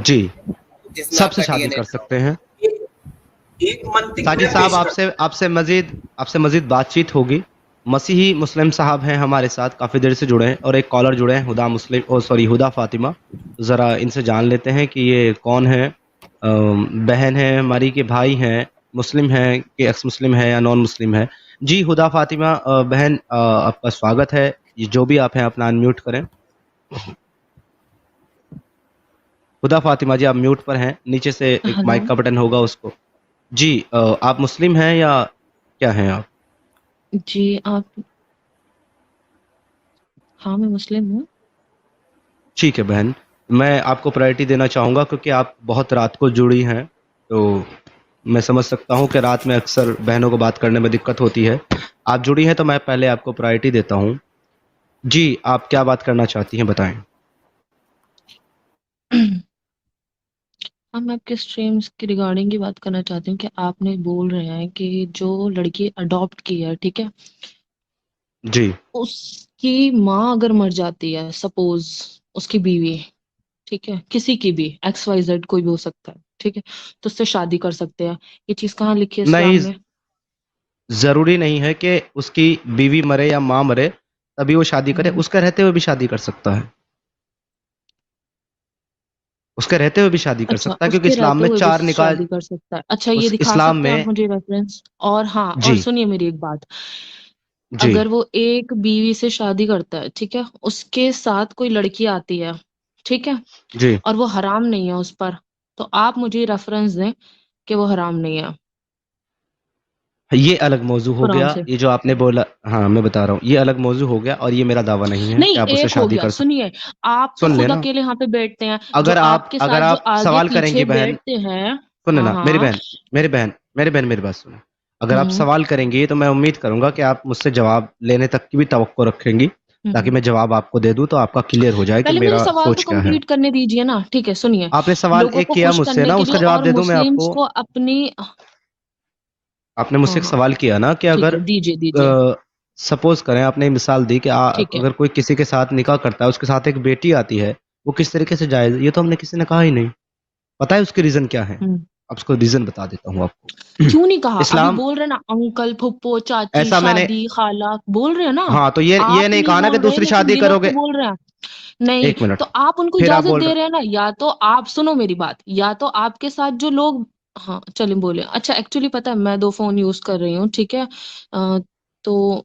جی جس میں سب آپ سے کا ڈی شادی این اے کر سکتے ہیں. ایک منطق ساجد میں صاحب پیش کر. آپ سے مزید بات چیت ہوگی. مسیحی مسلم صاحب ہیں ہمارے ساتھ کافی دیر سے جڑے ہیں اور ایک کالر جڑے ہیں ہدا مسلم ہدا فاطمہ. ذرا ان سے جان لیتے ہیں کہ یہ کون ہے, بہن ہے ہماری کے بھائی ہیں, مسلم ہیں کہ ایکس مسلم ہے یا نان مسلم ہے. جی ہدا فاطمہ بہن آپ کا سواگت ہے. یہ جو بھی آپ ہیں اپنا انمیوٹ کریں. ہدا فاطمہ جی آپ میوٹ پر ہیں, نیچے سے ایک ہلو. مائک کا بٹن ہوگا اس کو. جی آپ مسلم ہیں یا کیا ہیں آپ؟ جی آپ, ہاں میں مسلم ہوں. ٹھیک ہے بہن, میں آپ کو پرائرٹی دینا چاہوں گا کیونکہ آپ بہت رات کو جڑی ہیں, تو میں سمجھ سکتا ہوں کہ رات میں اکثر بہنوں کو بات کرنے میں دقت ہوتی ہے. آپ جڑی ہیں تو میں پہلے آپ کو پرائرٹی دیتا ہوں. جی آپ کیا بات کرنا چاہتی ہیں بتائیں. ہم آپ کے اسٹریمس کی ریگارڈنگ کی بات کرنا چاہتے ہیں کہ آپ نے بول رہے ہیں کہ جو لڑکی اڈاپٹ کی ہے, ٹھیک ہے, جی اس کی ماں اگر مر جاتی ہے, سپوز اس کی بیوی, ٹھیک ہے, کسی کی بھی ایکس وائی زیڈ کوئی بھی ہو سکتا ہے, ٹھیک ہے, تو اس سے شادی کر سکتے ہیں. یہ چیز کہاں لکھی ہے نہیں, اسلام میں؟ ضروری نہیں ہے کہ اس کی بیوی مرے یا ماں مرے تبھی وہ شادی کرے, ہم، اس کا رہتے ہوئے بھی شادی کر سکتا ہے. اس کے رہتے ہوئے بھی شادی کر اچھا, سکتا ہے اس کیونکہ کے اسلام رہتے میں ہوئے بھی 4 نکاح. شادی کر سکتا ہے. اچھا, یہ اس دکھا اسلام سکتے ہیں میں آپ مجھے ریفرنس؟ اور ہاں, اور جی سنیے میری ایک بات, جی اگر وہ ایک بیوی سے شادی کرتا ہے, ٹھیک ہے, اس کے ساتھ کوئی لڑکی آتی ہے, ٹھیک ہے, جی اور وہ حرام نہیں ہے اس پر, تو آپ مجھے ریفرنس دیں کہ وہ حرام نہیں ہے یہ الگ موضوع ہو قرآن گیا. سے. یہ جو آپ نے بولا, ہاں میں بتا رہا ہوں, یہ الگ موضوع ہو گیا اور یہ میرا دعویٰ نہیں ہے کہ نہیں, آپ اسے ایک ہو شادی گیا, کر سکتے. سنیے, آپ تو سن خود لینا, اکیلے یہاں پہ بیٹھتے ہیں, جو اگر آپ کے اگر ساتھ جو آپ آگے سوال کریں پیچھے گی بہن, بیٹھتے ہیں. سن ہاں لینا میری ہاں. بہن, میری بات سنیں. اگر آپ ہوں سوال کریں گی تو میں امید کروں گا کہ آپ مجھ سے جواب لینے تک کی بھی توقع رکھیں گی تاکہ ہوں. میں جواب آپ کو دے دوں تو آپ کا کلیئر ہو جائے کہ پہلے مجھے میرا سوال تو سوچ کیا ہے. کمپلیٹ کرنے دیجئے نا. ٹھیک ہے, سنیے, آپ نے سوال لوگوں ایک کو کیا خوش مجھ سے کرنے نا, کے اس لیے کا جواب اور دے دوں میں آپ مسلمس کو. کو اپنی. آپ نے مجھ سے ہاں ایک ہاں, سوال کیا نا کہ ٹھیک اگر ہے, دیجئے. سپوز کریں, آپ نے مثال دی کہ ٹھیک ہے. اگر کوئی کسی کے ساتھ نکاح کرتا ہے, اس کے ساتھ ایک بیٹی آتی ہے, وہ کس طریقے سے جائز ہے, یہ تو ہم نے کسی نے کہا ہی نہیں. پتہ ہے اس کے ریزن کیا ہے؟ ہوں. اب اس کو ریزن بتا دیتا ہوں آپ کو. کیوں نہیں کہا؟ ابھی اسلام, بول رہے نا, انکل, پھپھو, چاچی, ایسا میں نے, شادی, خالہ, بول رہے ہیں نا. ہاں تو یہ آپ نہیں نہیں کہا نا کہ بول رہے دوسری لیکن شادی دلوں کرو سے گے. بول رہے ہیں. نہیں ایک منٹ, تو آپ ان کو پھر آپ اجازت بول دے رہے رہے ہیں نا, یا تو آپ سنو میری بات, یا تو آپ کے ساتھ جو لوگ. ہاں چلیں بولے. اچھا, ایکچولی پتا ہے میں 2 فون یوز کر رہی ہوں, ٹھیک ہے, تو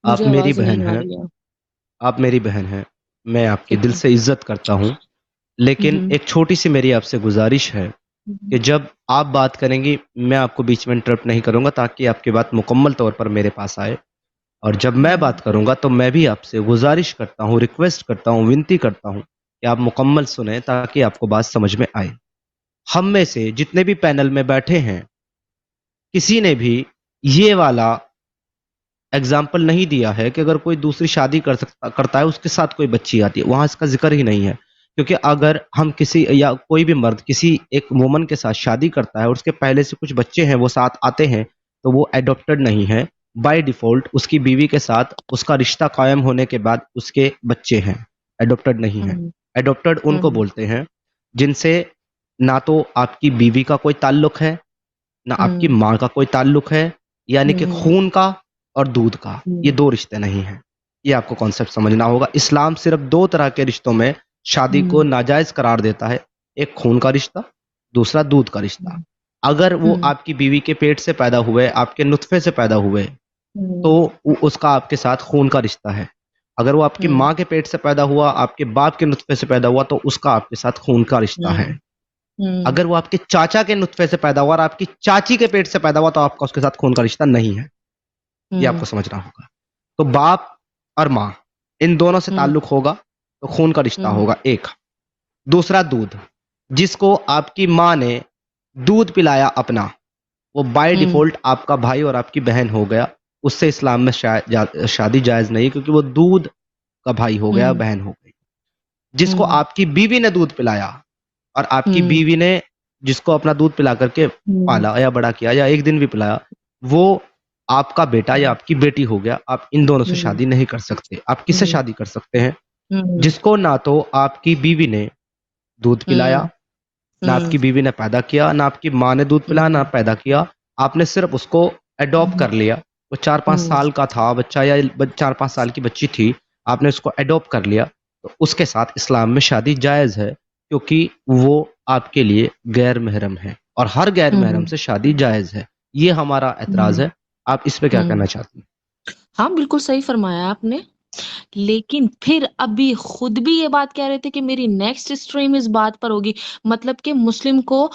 آپ مجھے میری آواز بہن نہیں آ ہیں, رہی ہے. آپ میری بہن ہیں, میں آپ کی ٹھیک دل ہے. سے عزت کرتا ہوں, لیکن ہوں ایک چھوٹی سی میری آپ سے گزارش ہے ہوں کہ جب آپ بات کریں گی میں آپ کو بیچ میں انٹرپٹ نہیں کروں گا تاکہ آپ کی بات مکمل طور پر میرے پاس آئے, اور جب میں ہوں بات کروں گا تو میں بھی آپ سے گزارش کرتا ہوں, ریکویسٹ کرتا ہوں, ونتی کرتا ہوں کہ آپ مکمل سنیں تاکہ آپ کو بات سمجھ میں آئے. ہم میں سے جتنے بھی پینل میں بیٹھے ہیں, کسی نے بھی یہ والا اگزامپل نہیں دیا ہے کہ اگر کوئی دوسری شادی کرتا ہے اس کے ساتھ کوئی بچی آتی ہے, وہاں اس کا ذکر ہی نہیں ہے. کیونکہ اگر ہم کسی یا کوئی بھی مرد کسی ایک وومن کے ساتھ شادی کرتا ہے اور اس کے پہلے سے کچھ بچے ہیں وہ ساتھ آتے ہیں, تو وہ ایڈاپٹڈ نہیں ہے. بائی ڈیفالٹ اس کی بیوی کے ساتھ اس کا رشتہ قائم ہونے کے بعد اس کے بچے ہیں, ایڈاپٹڈ نہیں ہیں. ہوں ایڈاپٹڈ ان کو ہوں بولتے ہیں جن سے نہ تو آپ کی بیوی کا کوئی تعلق ہے, نہ آپ کی ہوں ماں کا کوئی تعلق ہے, یعنی کہ ہوں خون کا اور دودھ کا, یہ ہوں 2 رشتے نہیں ہیں. یہ آپ کو کانسیپٹ سمجھنا ہوگا. اسلام صرف 2 طرح کے رشتوں میں شادی کو ہوں ناجائز قرار دیتا ہے, ایک خون کا رشتہ, دوسرا دودھ کا رشتہ. اگر وہ ہوں آپ کی بیوی کے پیٹ سے پیدا ہوئے, آپ کے نطفے سے پیدا ہوئے, تو ہوں اس کا آپ کے ساتھ خون کا رشتہ ہے. اگر وہ آپ کی ہوں ماں کے پیٹ سے پیدا ہوا, آپ کے باپ کے نطفے سے پیدا ہوا, تو اس کا آپ کے ساتھ خون کا رشتہ ہے. ہوں ہوں اگر وہ آپ کے چاچا کے نطفے سے پیدا ہوا اور آپ کی چاچی کے پیٹ سے پیدا ہوا, تو آپ کا اس کے ساتھ خون کا رشتہ نہیں ہے. یہ آپ ہوں کو سمجھنا ہوگا. تو باپ اور ماں ان دونوں سے ہوں تعلق ہوگا تو خون کا رشتہ ہوں ہوگا ایک. دوسرا دودھ, جس کو آپ کی ماں نے دودھ پلایا اپنا, وہ بائی ہوں ڈیفالٹ آپ کا بھائی اور آپ کی بہن ہو گیا. اس سے اسلام میں شادی جائز نہیں, کیونکہ وہ دودھ کا بھائی ہو گیا, ہوں بہن ہو گئی. جس کو ہوں آپ کی بیوی نے دودھ پلایا اور آپ کی ہوں بیوی نے جس کو اپنا دودھ پلا کر کے ہوں پالا یا بڑا کیا یا ایک دن بھی پلایا, وہ آپ کا بیٹا یا آپ کی بیٹی ہو گیا. آپ ان دونوں سے ہوں شادی نہیں کر سکتے. آپ کس سے ہوں شادی کر سکتے ہیں؟ हम्म जिसको ना तो आपकी बीवी ने दूध पिलाया, ना आपकी हम्म बीवी ने पैदा किया, ना आपकी माँ ने दूध पिलाया, ना हम्म पैदा किया, आपने सिर्फ उसको अडॉप्ट हम्म कर लिया। वो 4-5 हम्म साल का था बच्चा या 4-5 साल की बच्ची थी, आपने उसको अडॉप्ट कर लिया, तो उसके साथ इस्लाम में शादी जायज़ है, क्योंकि वो आपके लिए गैर महरम है और हर गैर महरम हम्म से शादी जायज़ है। ये हमारा एतराज़ हम्म है। आप इस पे क्या कहना हम्म। चाहती हैं? हाँ, बिल्कुल सही फरमाया आपने। लेकिन फिर अभी खुद भी ये बात कह रहे थे कि मेरी नेक्स्ट स्ट्रीम इस बात पर होगी, मतलब कि मुस्लिम को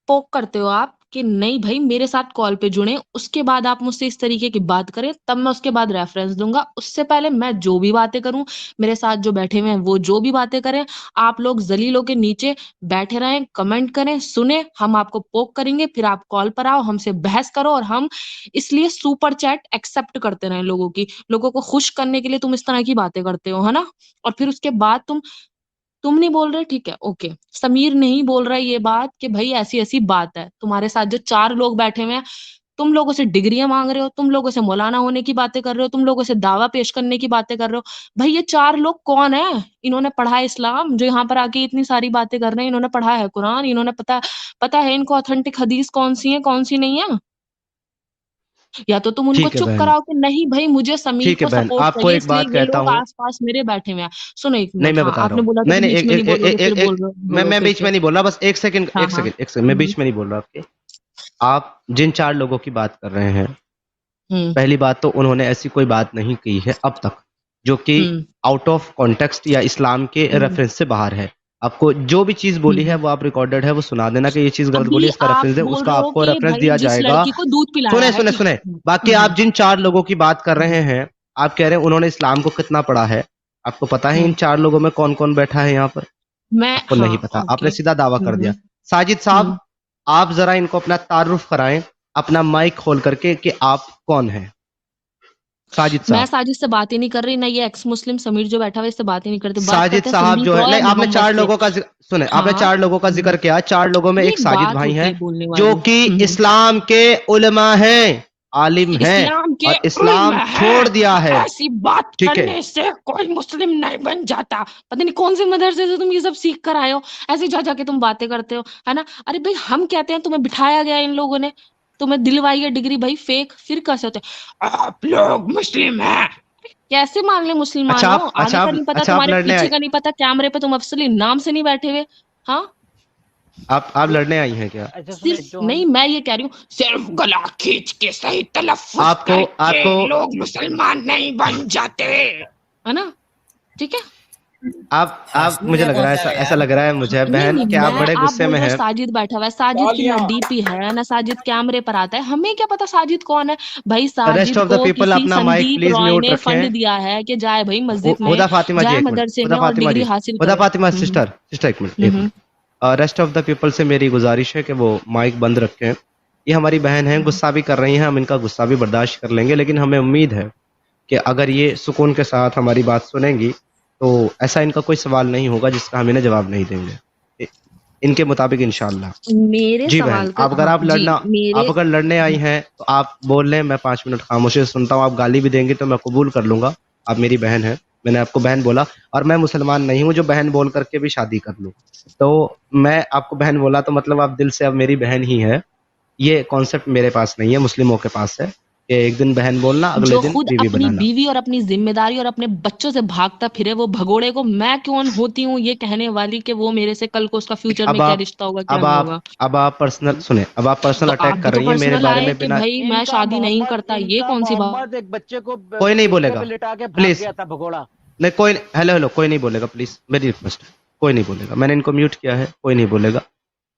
पोक करते हो आप कि नहीं भाई मेरे साथ कॉल पे जुड़े, उसके बाद आप मुझसे इस तरीके की बात करें, तब मैं उसके बाद रेफरेंस दूंगा। उससे पहले मैं जो भी बातें करूं, मेरे साथ जो बैठे हुए हैं वो जो भी बातें करें, आप लोग जलीलों के नीचे बैठे रहें, कमेंट करें, सुने, हम आपको पोक करेंगे, फिर आप कॉल पर आओ, हमसे बहस करो, और हम इसलिए सुपर चैट एक्सेप्ट करते रहें लोगों की। लोगों को खुश करने के लिए तुम इस तरह की बातें करते हो, है ना? और फिर उसके बाद तुम नहीं बोल रहे, ठीक है, ओके। समीर नहीं बोल रहा है ये बात कि भाई ऐसी-ऐसी बात है। तुम्हारे साथ जो 4 लोग बैठे हुए हैं, तुम लोगों से डिग्रियाँ माँग रहे हो, तुम लोगों से मौलाना होने की बातें कर रहे हो, तुम लोगों से दावा पेश करने की बातें कर रहे हो। भाई ये 4 लोग कौन हैं? इन्होंने पढ़ा है इस्लाम, जो यहाँ पर आके इतनी सारी बातें कर रहे हैं, इन्होंने पढ़ा है कुरान, इन्होंने पता पता है इनको ऑथेंटिक हदीस कौन-सी है, कौन-सी नहीं है? या तो तुम उनको ठीक है चुप बहन, कराओ कि नहीं भाई मुझे समीर ठीक है को बहन, सपोर्ट आपको चाहिए, एक इसलिए बात ये कहता लोग हूँ। आस-पास मेरे बैठे हुए हैं। सुनो 1 नहीं, मिनट, मैं हाँ, बता रहा आपने हूँ। बोला था नहीं, कि नहीं, बीच में नहीं बोलोगे, फिर मैं बोलो बीच फिर। में नहीं बोल रहा, बस 1 सेकंड, हाँ, 1 हाँ। सेकंड, 1 सेकंड, मैं हुँ, बीच में नहीं बोल रहा आपके। आप जिन 4 लोगों की बात कर रहे हैं, हुँ, पहली बात तो उन्होंने ऐसी कोई बात नहीं की है अब तक, जो कि हुँ, आउट ऑफ कॉन्टेक्स्ट या इस्लाम के हुँ, रेफरेंस से बाहर है। आपको जो भी चीज़ बोली है हुँ। वो आप रिकॉर्डेड है, वो सुना देना कि ये चीज़ गलत बोली अभी है, इसका आप रेफरेंस है, बोल उसका रहे हो आपको कि रेफरेंस भाई दिया जिस जाएगा। लड़की को दूध पिलाया सुने, है, सुने, ठीक सुने, है। बाकी आप जिन 4 लोगों की बात कर हुँ, रहे हैं, आप कह रहे हैं उन्होंने इस्लाम को कितना पढ़ा है। आपको पता है इन हुँ। 4 लोगों में कौन-कौन बैठा है यहाँ पर? मैं आपको नहीं हाँ, पता, ओके। आपने सीधा दावा हुँ, कर दिया। हुँ, साजिद साहब, हुँ। आप ज़रा इनको अपना तारुफ कराएँ, अपना माइक खोल करके कि आप कौन हैं? साजिद मैं साहब। साजिद से बात ही नहीं कर रही, ना ये एक्स मुस्लिम समीर जो बैठा हुआ है इससे बात ही नहीं करते। बात साजिद करते हैं साहब जो संदीप है, रॉय नहीं, और आपने मोहम्मद 4 से। लोगों का सुने, आपने हाँ, 4 लोगों का जिक्र किया। 4 लोगों में ये एक एक साजिद बात भाई होती हैं, है बोलने जो वाली। कि इस्लाम के उलमा हैं, आलिम हैं, इस्लाम के और इस्लाम उल्म छोड़ है, दिया है। ऐसी बात ठीक है? करने से कोई मुस्लिम नहीं बन जाता। पता नहीं कौन से मदरसे से तुम ये सब सीख कर आए हो, ऐसे जा जाके तुम बातें करते हो, है ना? अरे भाई हम कहते हैं तुम्हें बिठाया गया इन लोगों ने, तुम्हें दिलवाई है डिग्री भाई फेक, फिर कैसे होते हैं आप लोग मुस्लिम हैं? कैसे मान ले मुसलमान हो? आगे का नहीं पता, अच्छा आप तुम्हारे लड़ने पीछे आई, का नहीं पता, कैमरे पे तुम असली नाम से नहीं बैठे हुए। हाँ, आप लड़ने आई हैं क्या? अच्छा सुने सिर्फ जो हम नहीं, मैं ये कह रही हूँ सिर्फ गला खींच के सही तलफ्फुज आपको करके आपको लोग मुसलमान नहीं बन जाते, है ना? ठीक है? आप हंसने मुझे क्या लग रहा है, पहुंचा है ऐसा यार। लग रहा है मुझे नहीं, बहन नहीं, कि आप मैं बड़े आप गुस्से बोल में रहे हो हैं। साजिद बैठा हुआ है, साजिद की ना तालियां। डीपी है, ना साजिद कैमरे पर आता है, हमें क्या पता साजिद कौन है? भाई रेस्ट साजिद ऑफ द को पीपल किसी अपना mic Sandeep please Roy mute ने फंड रखें। दिया है कि जाए भाई मस्जिद में, हुदा फातिमा जी जाए 1 मिनट, मदरसे हुदा में और फातिमा डिग्री जी, हासिल हुदा करे। फातिमा हुँ, सिस्टर 1 मिनट, हुँ, 1 हुँ, minute. Rest of the people से मेरी गुजारिश है कि वो माइक बंद रखें। ये हमारी बहन हैं, हुँ। गुस्सा भी कर रही हैं, हम इनका गुस्सा भी बर्दाश्त कर लेंगे, लेकिन हमें उम्मीद है कि अगर ये सुकून के साथ हमारी बात सुनेंगी, तो ऐसा इनका कोई सवाल नहीं होगा जिसका हम इन्हें जवाब नहीं देंगे। इ इनके मुताबिक इंशाअल्लाह। मेरे जी बहन, सवाल का हाँ, जी, आप अगर लड़ने आई हैं, तो आप बोल लें, मैं 5 मिनट खामोशी से सुनता हूँ। आप गाली भी देंगी तो मैं कबूल कर लूँगा, आप मेरी बहन हैं। मैंने आपको बहन बोला, और मैं मुसलमान नहीं हूँ जो बहन बोल कर के भी शादी कर लूँ। तो मैं आपको बहन बोला तो मतलब आप दिल से अब मेरी बहन ही हैं। ये कॉन्सेप्ट मेरे पास नहीं है, मुस्लिमों के पास है कि एक दिन बहन बोलना, अगले जो दिन खुद बीवी अपनी बनाना। बीवी और अपनी ज़िम्मेदारी और अपने बच्चों से भागता फिरे, वो भगोड़े को मैं कौन होती हूँ ये कहने वाली कि वो मेरे से कल को उसका फ्यूचर में अब क्या आप रिश्ता होगा, क्या अब नहीं आप होगा। अब आप पर्सनल सुने, अब आप पर्सनल तो आप अटैक भी कर तो रही हैं मेरे पर्सनल बारे आए में कि बिना। भाई मैं शादी नहीं करता, ये इनका कौन सी बात? मोहम्मद एक बच्चे को कोई नहीं बिस्तर बोलेगा, पे लिटा के भाग प्लीज। गया था भगोड़ा। नहीं, कोई हेलो हेलो, कोई नहीं बोलेगा, प्लीज मेरी रिक्वेस्ट है, कोई नहीं बोलेगा। मैंने इनको म्यूट किया है, कोई नहीं बोलेगा।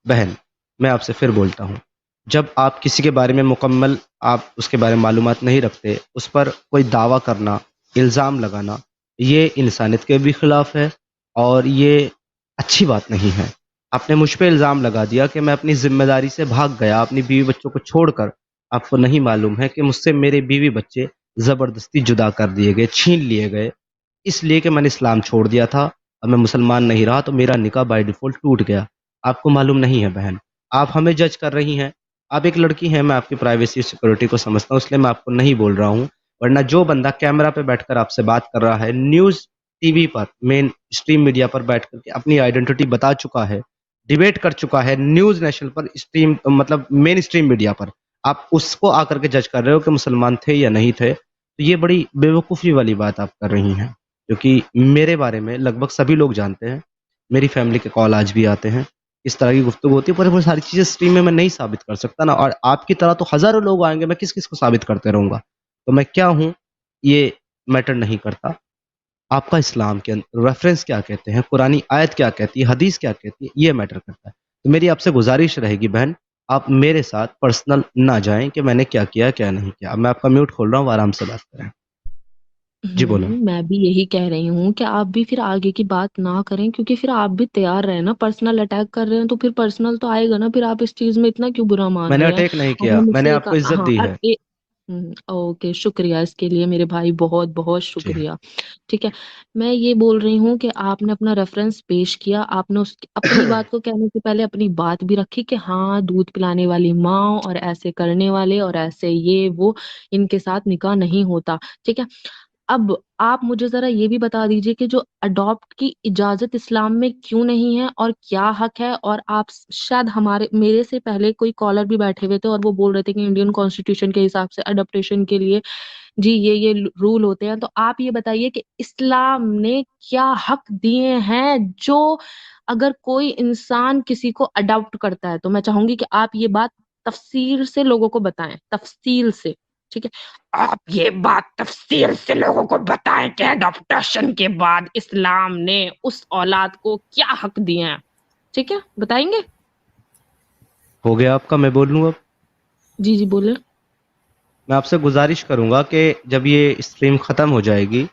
बहन, मैं आपसे फिर बोलता हूँ, जब आप किसी के बारे में मुकम्मल आप उसके बारे में मालूमात नहीं रखते, उस पर कोई दावा करना, इल्ज़ाम लगाना, ये इंसानियत के भी खिलाफ है और ये अच्छी बात नहीं है। आपने मुझ पे इल्ज़ाम लगा दिया कि मैं अपनी ज़िम्मेदारी से भाग गया, अपनी बीवी बच्चों को छोड़कर। आपको नहीं मालूम है कि मुझसे मेरे बीवी बच्चे ज़बरदस्ती जुदा कर दिए गए, छीन लिए गए, इसलिए कि मैंने इस्लाम छोड़ दिया था और मैं मुसलमान नहीं रहा, तो मेरा निकाह बाय डिफ़ॉल्ट टूट गया। आपको मालूम नहीं है बहन, आप हमें जज कर रही हैं। आप एक लड़की हैं, मैं आपकी प्राइवेसी सिक्योरिटी को समझता हूँ, इसलिए मैं आपको नहीं बोल रहा हूँ। वरना जो बंदा कैमरा पे बैठकर आपसे बात कर रहा है, न्यूज़ ٹی وی پر مین اسٹریم میڈیا پر بیٹھ کر کے اپنی آئیڈینٹی بتا چکا ہے، ڈیبیٹ کر چکا ہے نیوز نیشنل پر، اسٹریم مطلب مین اسٹریم میڈیا پر، آپ اس کو آ کر کے جج کر رہے ہو کہ مسلمان تھے یا نہیں تھے، تو یہ بڑی بے وقوفی والی بات آپ کر رہی ہیں، کیونکہ میرے بارے میں لگ بھگ سبھی لوگ جانتے ہیں، میری فیملی کے کال آج بھی آتے ہیں، اس طرح کی گفتگو ہوتی ہے، پر وہ ساری چیزیں اسٹریم میں نہیں ثابت کر سکتا نا، اور آپ کی طرح تو ہزاروں لوگ آئیں گے، میں کس کس کو ثابت کرتے رہوں گا، تو میں کیا ہوں یہ میٹر نہیں کرتا، آپ کا اسلام کے ریفرنس کیا کہتے ہیں، قرآنی آیت کیا کہتی ہے، حدیث کیا کہتی ہے، یہ میٹر کرتا ہے، تو میری آپ سے گزارش رہے گی بہن، آپ میرے ساتھ پرسنل نہ جائیں کہ میں نے کیا کیا کیا نہیں کیا، اب میں آپ کا میوٹ کھول رہا ہوں، آرام سے بات کریں، جی بولیں۔ میں بھی یہی کہہ رہی ہوں کہ آپ بھی پھر آگے کی بات نہ کریں، کیونکہ پھر آپ بھی تیار رہے نا، پرسنل اٹیک کر رہے ہیں تو پھر پرسنل تو آئے گا نا، پھر آپ اس چیز میں اتنا کیوں برا مان میں نے رہے ہیں؟ اٹیک نہیں آپ کیا، نے مجھ میں نے سے آپ کو عزت دی ہے۔ اوکے، شکریہ اس کے لیے میرے بھائی، بہت بہت جی شکریہ۔ ٹھیک ہے، میں یہ بول رہی ہوں کہ آپ نے اپنا ریفرنس پیش کیا، آپ نے اپنی بات کو کہنے سے پہلے اپنی بات بھی رکھی کہ ہاں دودھ پلانے والی ماں اور ایسے کرنے والے اور ایسے یہ وہ، ان کے ساتھ نکاح نہیں ہوتا، ٹھیک ہے۔ اب آپ مجھے ذرا یہ بھی بتا دیجئے کہ جو اڈاپٹ کی اجازت اسلام میں کیوں نہیں ہے اور کیا حق ہے، اور آپ شاید میرے سے پہلے کوئی کالر بھی بیٹھے ہوئے تھے اور وہ بول رہے تھے کہ انڈین کانسٹیٹیوشن کے حساب سے اڈاپٹیشن کے لیے جی یہ رول ہوتے ہیں، تو آپ یہ بتائیے کہ اسلام نے کیا حق دیے ہیں جو اگر کوئی انسان کسی کو اڈاپٹ کرتا ہے، تو میں چاہوں گی کہ آپ یہ بات تفصیل سے لوگوں کو بتائیں، تفصیل سے، ٹھیک ہے، آپ یہ بات تفصیل سے لوگوں کو بتائیں کہ اڈاپٹیشن کے بعد اسلام نے اس اولاد کو کیا حق دیے ہیں، ٹھیک ہے، بتائیں گے؟ ہو گیا آپ کا، میں بول لوں اب؟ جی جی بولیں۔ میں آپ سے گزارش کروں گا کہ جب یہ اسٹریم ختم ہو جائے گی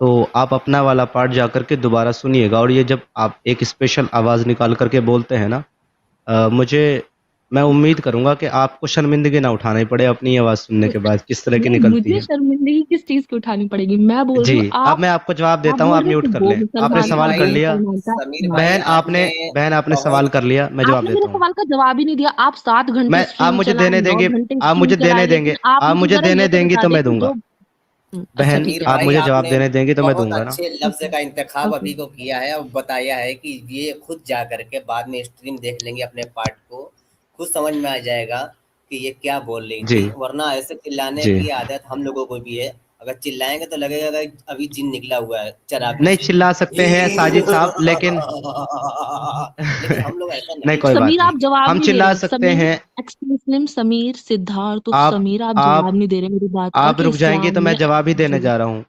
تو آپ اپنا والا پارٹ جا کر کے دوبارہ سنیے گا، اور یہ جب آپ ایک اسپیشل آواز نکال کر کے بولتے ہیں نا، میں امید کروں گا کہ آپ کو شرمندگی نہ اٹھانی پڑے اپنی آواز سننے کے بعد کس طرح کی نہیں، نکلتی مجھے ہے۔ شرمندگی کس چیز کی اٹھانی پڑے گی؟ میں بول رہی جی ہوں اب میں آپ کو جواب آپ دیتا ہوں، بول آپ رہے ہیں میوٹ کہ کر وہ لیں، آپ نے مسلمان سمیر تھا، سوال کر وہ بھائی لیا، مسلمان تھا۔ سمیر بھائی بہن آپ نے آپ نے سوال بہت کر لیا، میں آپ جواب نے دیتا میرے ہوں۔ سوال کا جواب ہی نہیں دیا، آپ 7 گھنٹے آپ اسٹریم مجھے چلائیں، دینے دیں گے، 9 گھنٹے آپ اسٹریم مجھے دینے چلائیں، دیں گے، لیکن آپ آپ مجھے مجھے ذرا دینے یہ تو دیں گی بتا تو دیں میں کہ دوں گا، جو اچھا بہن ٹھیک سمیر ہے، آپ بھائی مجھے آپ جواب نے دینے دیں گی تو میں دوں بہت گا نا۔ اچھے لفظ اوکے کا انتخاب اوکے ابھی کو کیا ہے اور بتایا ہے کہ یہ خود جا کر کے بعد میں اسٹریم دیکھ لیں گے اپنے پارٹ کو، خود سمجھ میں آ جائے گا کہ یہ کیا بول رہی جی تھی، ورنہ ایسے چلانے جی کی عادت ہم لوگوں کو بھی ہے، اگر چلائیں گے تو لگے گا کہ ابھی جن نکلا ہوا ہے چراغ میں نہیں سے چلا سکتے ہیں ساجد صاحب، لیکن لیکن ہم لوگ ایسا نہیں نہیں کوئی کرتے بات سمیر نہیں، آپ جواب ہم نہیں دے چلا رہے، سکتے سمیر ہیں، ایکس مسلم سمیر سدھارتھ آپ سمیر آپ آپ جواب نہیں دے رہے میری بات کا آپ کہ رک جائیں گی اسلام تو میں نے جواب ہی دینے جی جا رہا ہوں،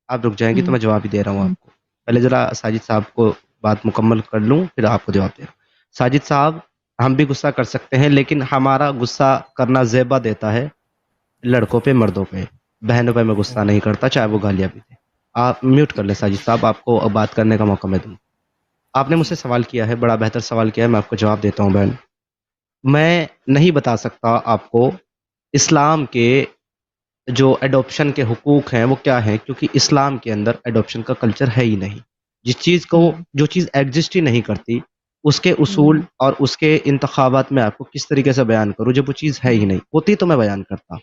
آپ رک جائیں گی تو ہوں میں جواب ہی دے رہا ہوں ہوں آپ کو، پہلے ذرا ساجد صاحب کو بات مکمل کر لوں پھر آپ کو جواب دے رہا ہوں۔ ساجد صاحب ہم بھی غصہ کر سکتے ہیں، لیکن ہمارا غصہ کرنا زیبا دیتا ہے لڑکوں پہ مردوں پہ، بہنوں پہ میں غصہ نہیں کرتا چاہے وہ گالیاں بھی دیں۔ آپ میوٹ کر لیں ساجد صاحب، آپ کو اب بات کرنے کا موقع میں دوں۔ آپ نے مجھ جی سے سوال کیا ہے، بڑا بہتر سوال کیا ہے، میں آپ کو جواب دیتا ہوں بہن۔ میں نہیں بتا سکتا آپ کو اسلام کے جو ایڈopشن کے حقوق ہیں وہ کیا ہیں، کیونکہ اسلام کے اندر ایڈopشن کا کلچر ہے ہی نہیں، جس چیز کو ہوں جو چیز ایگزسٹ ہی نہیں کرتی اس کے اصول ہوں اور اس کے انتخابات میں آپ کو کس طریقے سے بیان کروں، جب وہ چیز ہے ہی نہیں ہوتی تو میں بیان کرتا۔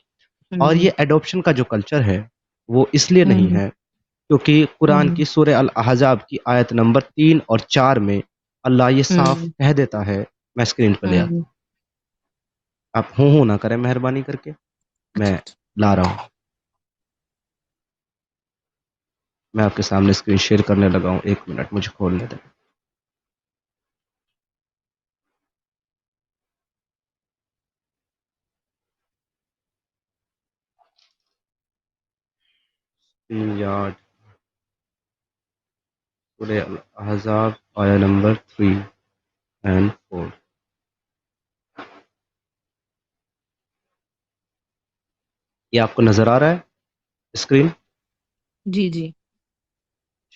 اور ہوں یہ ایڈopشن کا جو کلچر ہے وہ اس لیے نہیں ہوں ہے کیونکہ قرآن ہوں کی سورہ الاحزاب کی آیت نمبر 3 اور 4 میں اللہ یہ صاف ہوں کہہ دیتا ہے، میں اسکرین پہ لے آتا ہوں ہوں، آپ ہوں نہ کریں مہربانی کر کے، اچھا میں لا رہا ہوں، میں آپ کے سامنے اسکرین شیئر کرنے لگا ہوں، 1 منٹ مجھے کھولنے دیں۔ یارڈ سورہ الاحزاب آیا نمبر 3 and 4، یہ آپ کو نظر آ رہا ہے اسکرین؟ جی جی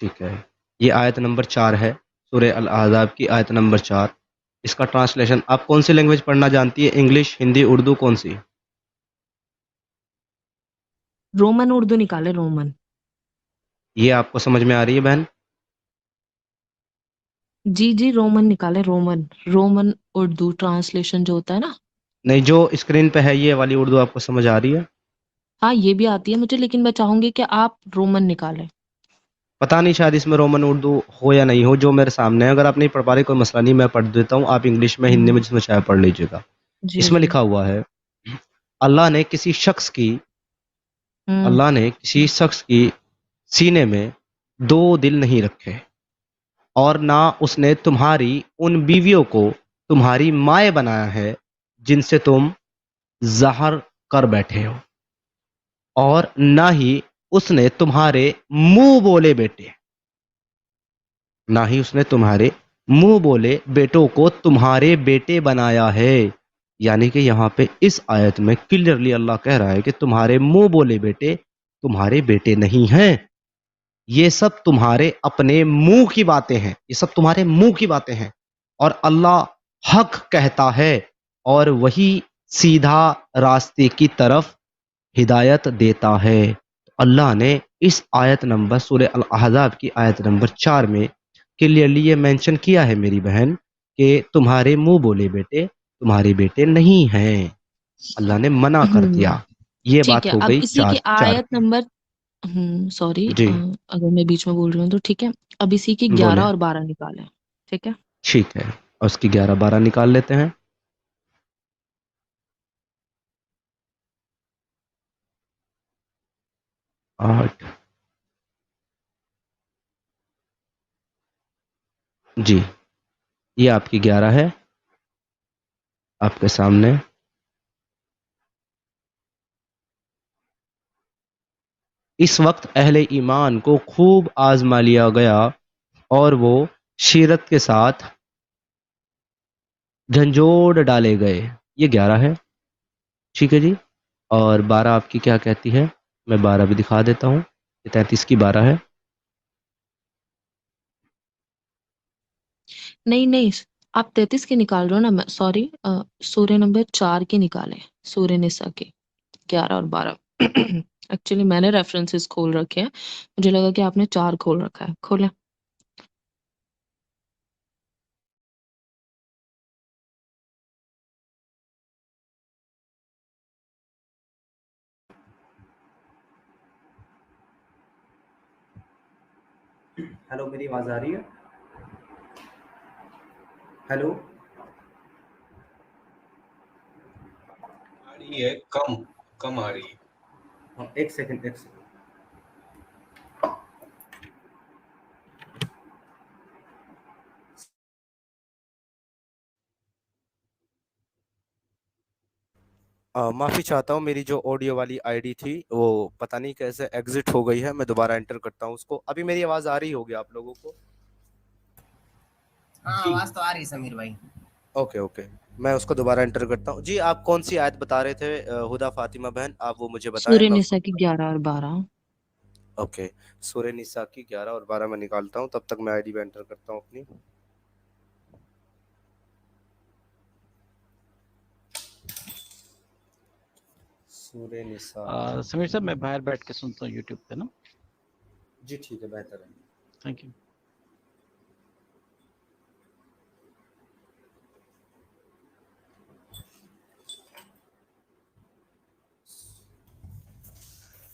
ٹھیک ہے، یہ آیت نمبر 4 ہے، سورہ الاحزاب کی آیت نمبر 4، اس کا ٹرانسلیشن آپ کون سی لینگویج پڑھنا جانتی ہے، انگلش، ہندی، اردو، کون سی؟ رومن اردو نکالے، رومن یہ آپ کو سمجھ میں آ رہی ہے بہن؟ جی جی رومن نکالے، رومن رومن اردو ٹرانسلیشن جو ہوتا ہے نا، نہیں، جو اسکرین پہ ہے یہ والی اردو آپ کو سمجھ آ رہی ہے؟ ہاں یہ بھی آتی ہے مجھے، لیکن میں چاہوں گی کہ آپ رومن نکالیں۔ پتہ نہیں شاید اس میں رومن اردو ہو یا نہیں ہو، جو میرے سامنے ہے، اگر آپ نہیں پڑھ پا رہے کوئی مسئلہ نہیں، میں پڑھ دیتا ہوں، آپ انگلش میں ہندی میں جس میں چاہے پڑھ لیجیے گا۔ جی اس میں جی لکھا ہوا ہے اللہ نے کسی شخص کی سینے میں 2 دل نہیں رکھے، اور نہ اس نے تمہاری ان بیویوں کو تمہاری مائیں بنایا ہے جن سے تم ظہر کر بیٹھے ہو، اور نہ ہی اس نے تمہارے منہ بولے بیٹوں کو تمہارے بیٹے بنایا ہے۔ یعنی کہ یہاں پہ اس آیت میں کلیئرلی اللہ کہہ رہا ہے کہ تمہارے منہ بولے بیٹے تمہارے بیٹے نہیں ہیں، یہ سب تمہارے اپنے منہ کی باتیں ہیں، یہ سب تمہارے منہ کی باتیں ہیں، اور اللہ حق کہتا ہے اور وہی سیدھا راستے کی طرف ہدایت دیتا ہے۔ اللہ نے اس آیت نمبر سورہ الاحزاب کی آیت نمبر 4 میں کلیئرلی یہ مینشن کیا ہے میری بہن کہ تمہارے منہ بولے بیٹے تمہارے بیٹے نہیں ہیں، اللہ نے منع کر دیا۔ یہ ٹھیک بات ہے، ہو اب گئی اسی کی 4 آیت نمبر سوری جی اگر میں بیچ میں بول رہی ہوں تو ٹھیک ہے، اب اسی کی 11 بولے اور 12 نکالیں، ٹھیک ہے؟ ٹھیک ہے، اور اس کی 11 12 نکال لیتے ہیں۔ 8 جی، یہ آپ کی 11 ہے آپ کے سامنے۔ اس وقت اہل ایمان کو خوب آزما لیا گیا اور وہ شیرت کے ساتھ جھنجھوڑ ڈالے گئے، یہ 11 ہے، ٹھیک ہے جی۔ اور 12 آپ کی کیا کہتی ہے؟ میں 12 بھی دکھا دیتا ہوں، یہ 33 کی 12 ہے۔ نہیں آپ 33 کی نکال رہے ہو نا، میں سوری سورہ نمبر 4 کی نکالیں، سورہ نساء کی 11 اور 12 ایکچولی میں نے ریفرنسز کھول رکھے ہیں، مجھے لگا کہ آپ نے 4 کھول رکھا ہے، کھولیں۔ ہیلو، میری آواز آ رہی ہے؟ ہیلو، آ رہی ہے، کم آ رہی ہے۔ ہاں ایک سیکنڈ معافی چاہتا ہوں، میری جو آڈیو والی آئی ڈی تھی وہ پتہ نہیں کیسے ایگزٹ ہو گئی ہے، میں دوبارہ انٹر کرتا ہوں اس کو۔ ابھی میری آواز آ رہی ہوگی آپ لوگوں کو؟ ہاں آواز تو آ رہی سمیر بھائی۔ اوکے، میں اس کو دوبارہ انٹر کرتا ہوں۔ جی آپ کون سی آیت بتا رہے تھے ہدا فاطمہ بہن؟ آپ وہ مجھے بتائیں، سورہ میں اس کو نساء کی 11 اور 12 اوکے سورہ نساء کی 11 اور 12 میں نکالتا ہوں، تب تک میں آئی ڈی میں انٹر کرتا ہوں اپنی۔ سورہ نساء، سمیر صاحب میں باہر بیٹھ کے سنتا ہوں یوٹیوب پہ نا۔ جی ٹھیک ہے، بہتر ہے۔ Thank you.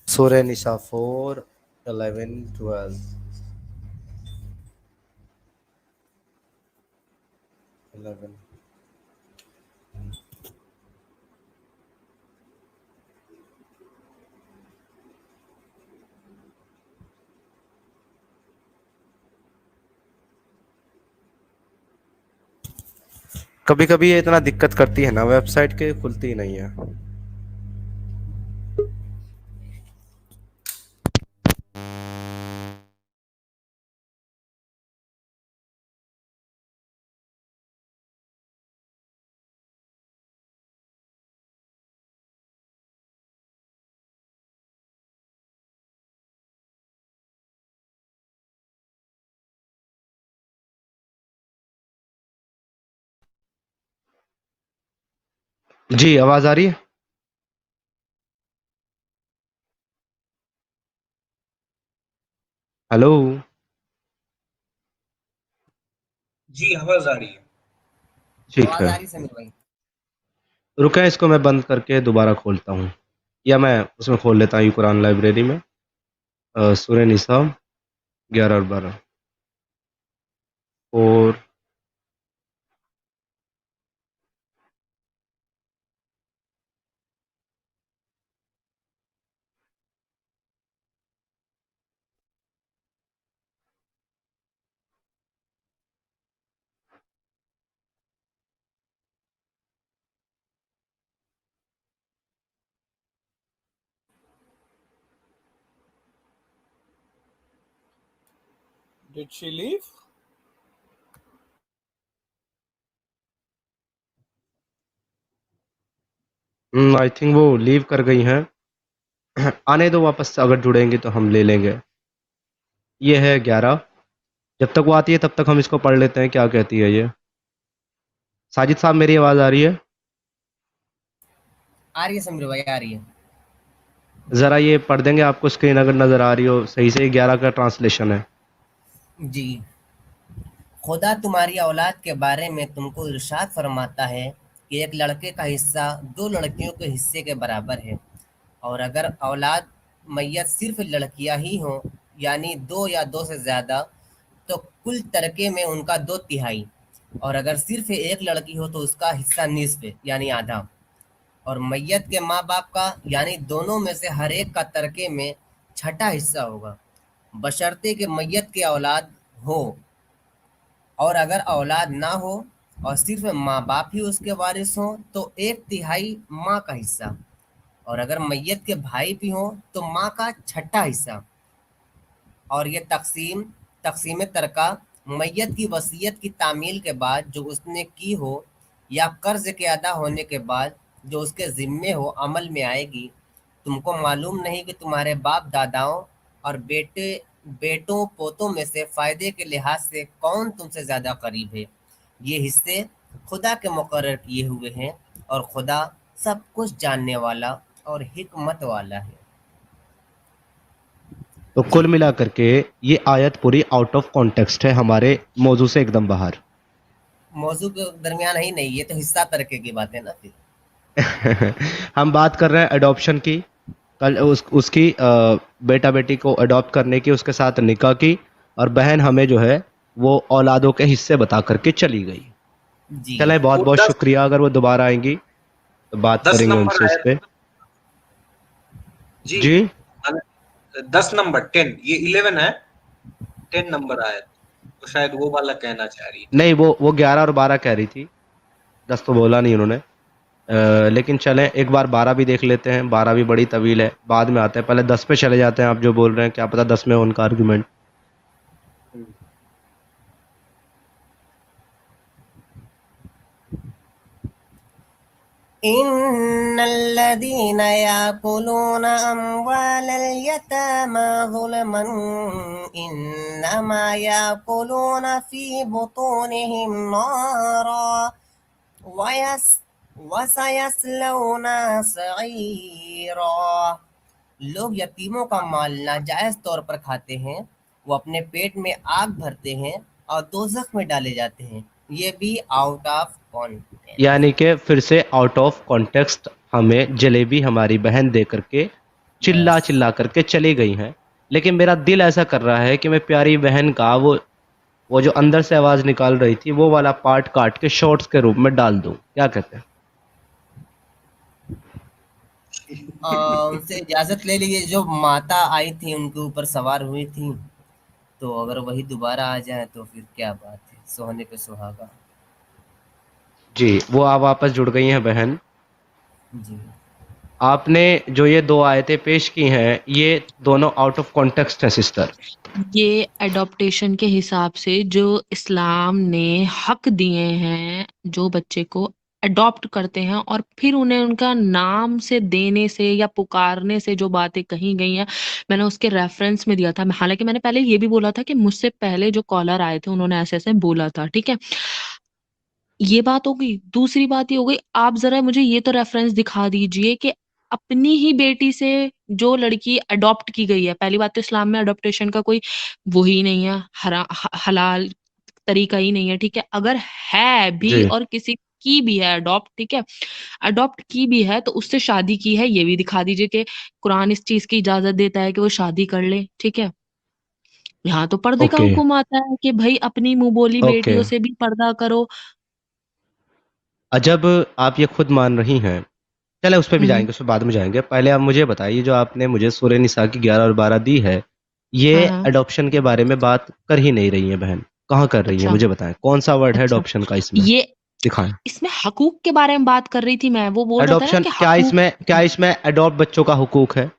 سورہ نساء 4 11 12 11 کبھی کبھی یہ اتنا دقت کرتی ہے نا ویب سائٹ کے، کھلتی ہی نہیں ہے۔ جی آواز آ رہی ہے؟ ہیلو، جی آواز آ رہی ہے۔ ٹھیک آواز ہے، آ رہی سمیر بھائی۔ رکیں اس کو میں بند کر کے دوبارہ کھولتا ہوں، یا میں اس میں کھول لیتا ہوں قرآن لائبریری میں۔ سورہ نساء 11 और 12 और Did she leave? I think वो लीव कर गई हैं। आने दो वापस, अगर जुड़ेंगे तो हम ले लेंगे। ये है 11। जब तक वो आती है तब तक हम इसको पढ़ लेते हैं, क्या कहती है ये। साजिद साहब, मेरी आवाज़ आ रही है? आ रही है समीर भाई, आ रही है। ज़रा ये पढ़ देंगे, आपको स्क्रीन अगर नज़र आ रही हो सही से। 11 का ट्रांसलेशन है। जी। खुदा तुम्हारी औलाद के बारे में तुमको इरशाद फरमाता है कि एक लड़के का हिस्सा 2 लड़कियों के हिस्से के बराबर है, और अगर औलाद मैयत सिर्फ लड़कियां ही हों, यानी 2 या 2 से ज़्यादा, तो कुल तरके में उनका 2/3, और अगर सिर्फ एक लड़की हो तो उसका हिस्सा निस्फ यानी आधा, और मैयत के माँ बाप का यानी दोनों में से हर एक का तरके में छठा हिस्सा होगा, बशर्ते कि मैयत की औलाद हो। और अगर औलाद ना हो और सिर्फ माँ बाप ही उसके वारिस हों तो 1/3 माँ का हिस्सा, और अगर मैयत के भाई भी हों तो माँ का छठा हिस्सा। और ये तकसीम तरका मैयत की वसीयत की तामील के बाद जो उसने की हो या कर्ज के अदा होने के बाद जो उसके ज़िम्मे हो अमल में आएगी। तुमको मालूम नहीं कि तुम्हारे बाप दादाओं और बेटों पोतों में से फ़ायदे के लिहाज से कौन तुमसे ज़्यादा करीब है। ये हिस्से खुदा के मुकर्रर किए हुए हैं, और खुदा सब कुछ जानने वाला और हिकमत वाला है। तो जी। कुल मिला करके ये आयत पूरी आउट ऑफ कॉन्टेक्स्ट है, हमारे मौजू से एकदम बाहर। मौजू के दरमियान ही नहीं, ये तो हिस्सा तरके की बात है ना फिर। हम बात कर रहे हैं अडॉप्शन की। कल उसकी बेटा बेटी को अडॉप्ट करने की, उसके साथ निकाह की, और बहन हमें जो है वो औलादों के हिस्से बता करके चली गई। जी। चलें, बहुत वो बहुत 10 शुक्रिया। अगर वो दोबारा आएंगी तो बात 10 करेंगे नंबर उनसे इस आयत पे। जी। जी 10 नंबर 10, ये 11 है, 10 नंबर आयत, तो शायद वो वाला कहना चाह रही थी। नहीं, वो 11 और 12 कह रही थी, 10 तो बोला नहीं उन्होंने। लेकिन चलें एक बार 12 भी देख लेते हैं। 12 भी बड़ी तवील है, बाद में आते हैं। पहले 10 पे चले जाते हैं। आप जो बोल रहे हैं, क्या पता 10 में हो उनका आर्गुमेंट। इन्नल्लज़ीन याकुलून अम्वालल यतामा ज़ुल्मन इन्नमा याकुलून फी बुतूनिहिम नारा वयस वसयस्लौना सईरा। लोग यतीमों का माल नाजायज तौर पर खाते हैं, वो अपने पेट में आग भरते हैं और दोज़ख में डाले जाते हैं। ये भी आउट ऑफ कॉन्टेक्स्ट। यानी कि फिर से आउट ऑफ कॉन्टेक्स्ट हमें जलेबी हमारी बहन दे करके चिल्ला बस। चिल्ला करके चली गई हैं। लेकिन मेरा दिल ऐसा कर रहा है कि मैं प्यारी बहन का वो जो अंदर से आवाज निकाल रही थी वो वाला पार्ट काट के शॉर्ट्स के रूप में डाल दूं। क्या कहते हैं? उनसे इजाजत ले लीजिए, जो माता आई थी उनके ऊपर सवार हुई थी, तो अगर वही दोबारा आ जाए तो फिर क्या बात है, सोहने पे सुहागा। जी, वो आप वापस जुड़ गई हैं बहन। जी। आपने जो ये 2 आयतें पेश की हैं, ये दोनों आउट ऑफ कॉन्टेक्स्ट है सिस्टर। ये एडॉप्टेशन के हिसाब से जो इस्लाम ने हक दिए हैं, जो बच्चे को अडॉप्ट करते हैं और फिर उन्हें उनका नाम से देने से या पुकारने से जो बातें कही गई हैं, मैंने उसके रेफरेंस में दिया था। हालांकि मैंने पहले ये भी बोला था कि मुझसे पहले जो कॉलर आए थे उन्होंने ऐसे ऐसे बोला था, ठीक है। ये बात हो गई। दूसरी बात ये हो गई, आप ज़रा मुझे ये तो रेफ़रेंस दिखा दीजिए कि अपनी ही बेटी से जो लड़की अडॉप्ट की गई है, पहली बात तो इस्लाम में अडॉप्टेशन का कोई वो ही नहीं है, हलाल तरीका ही नहीं है, ठीक है? अगर है भी जी। और किसी की भी है अडॉप्ट, ठीक है? अडॉप्ट की भी है तो उससे शादी की है, ये भी दिखा दीजिए कि कुरान इस चीज़ की इजाज़त देता है कि वो शादी कर ले, ठीक है? यहाँ तो पर्दे का ओके हुक्म आता है कि भाई अपनी मुंह बोली ओके बेटियों से भी पर्दा करो। जब आप ये खुद मान रही हैं, चले उस पे भी हम्म, जाएंगे, उस पे बाद में जाएंगे। पहले आप मुझे बताइए, जो आपने मुझे सूरह निसा की 11 और 12 दी है, ये हाँ हाँ। अडॉप्शन के बारे में बात कर ही नहीं रही है बहन। कहाँ कर रही है, अच्छा मुझे बताएं कौन सा वर्ड है अच्छा। अडॉप्शन का इसमें, ये दिखाएं। इसमें हकूक के बारे में बात कर रही थी मैं, वो बोल रहा था ना अडॉप्शन कि क्या हकूक इसमें, क्या इसमें अडॉप्ट बच्चों का हुकूक है?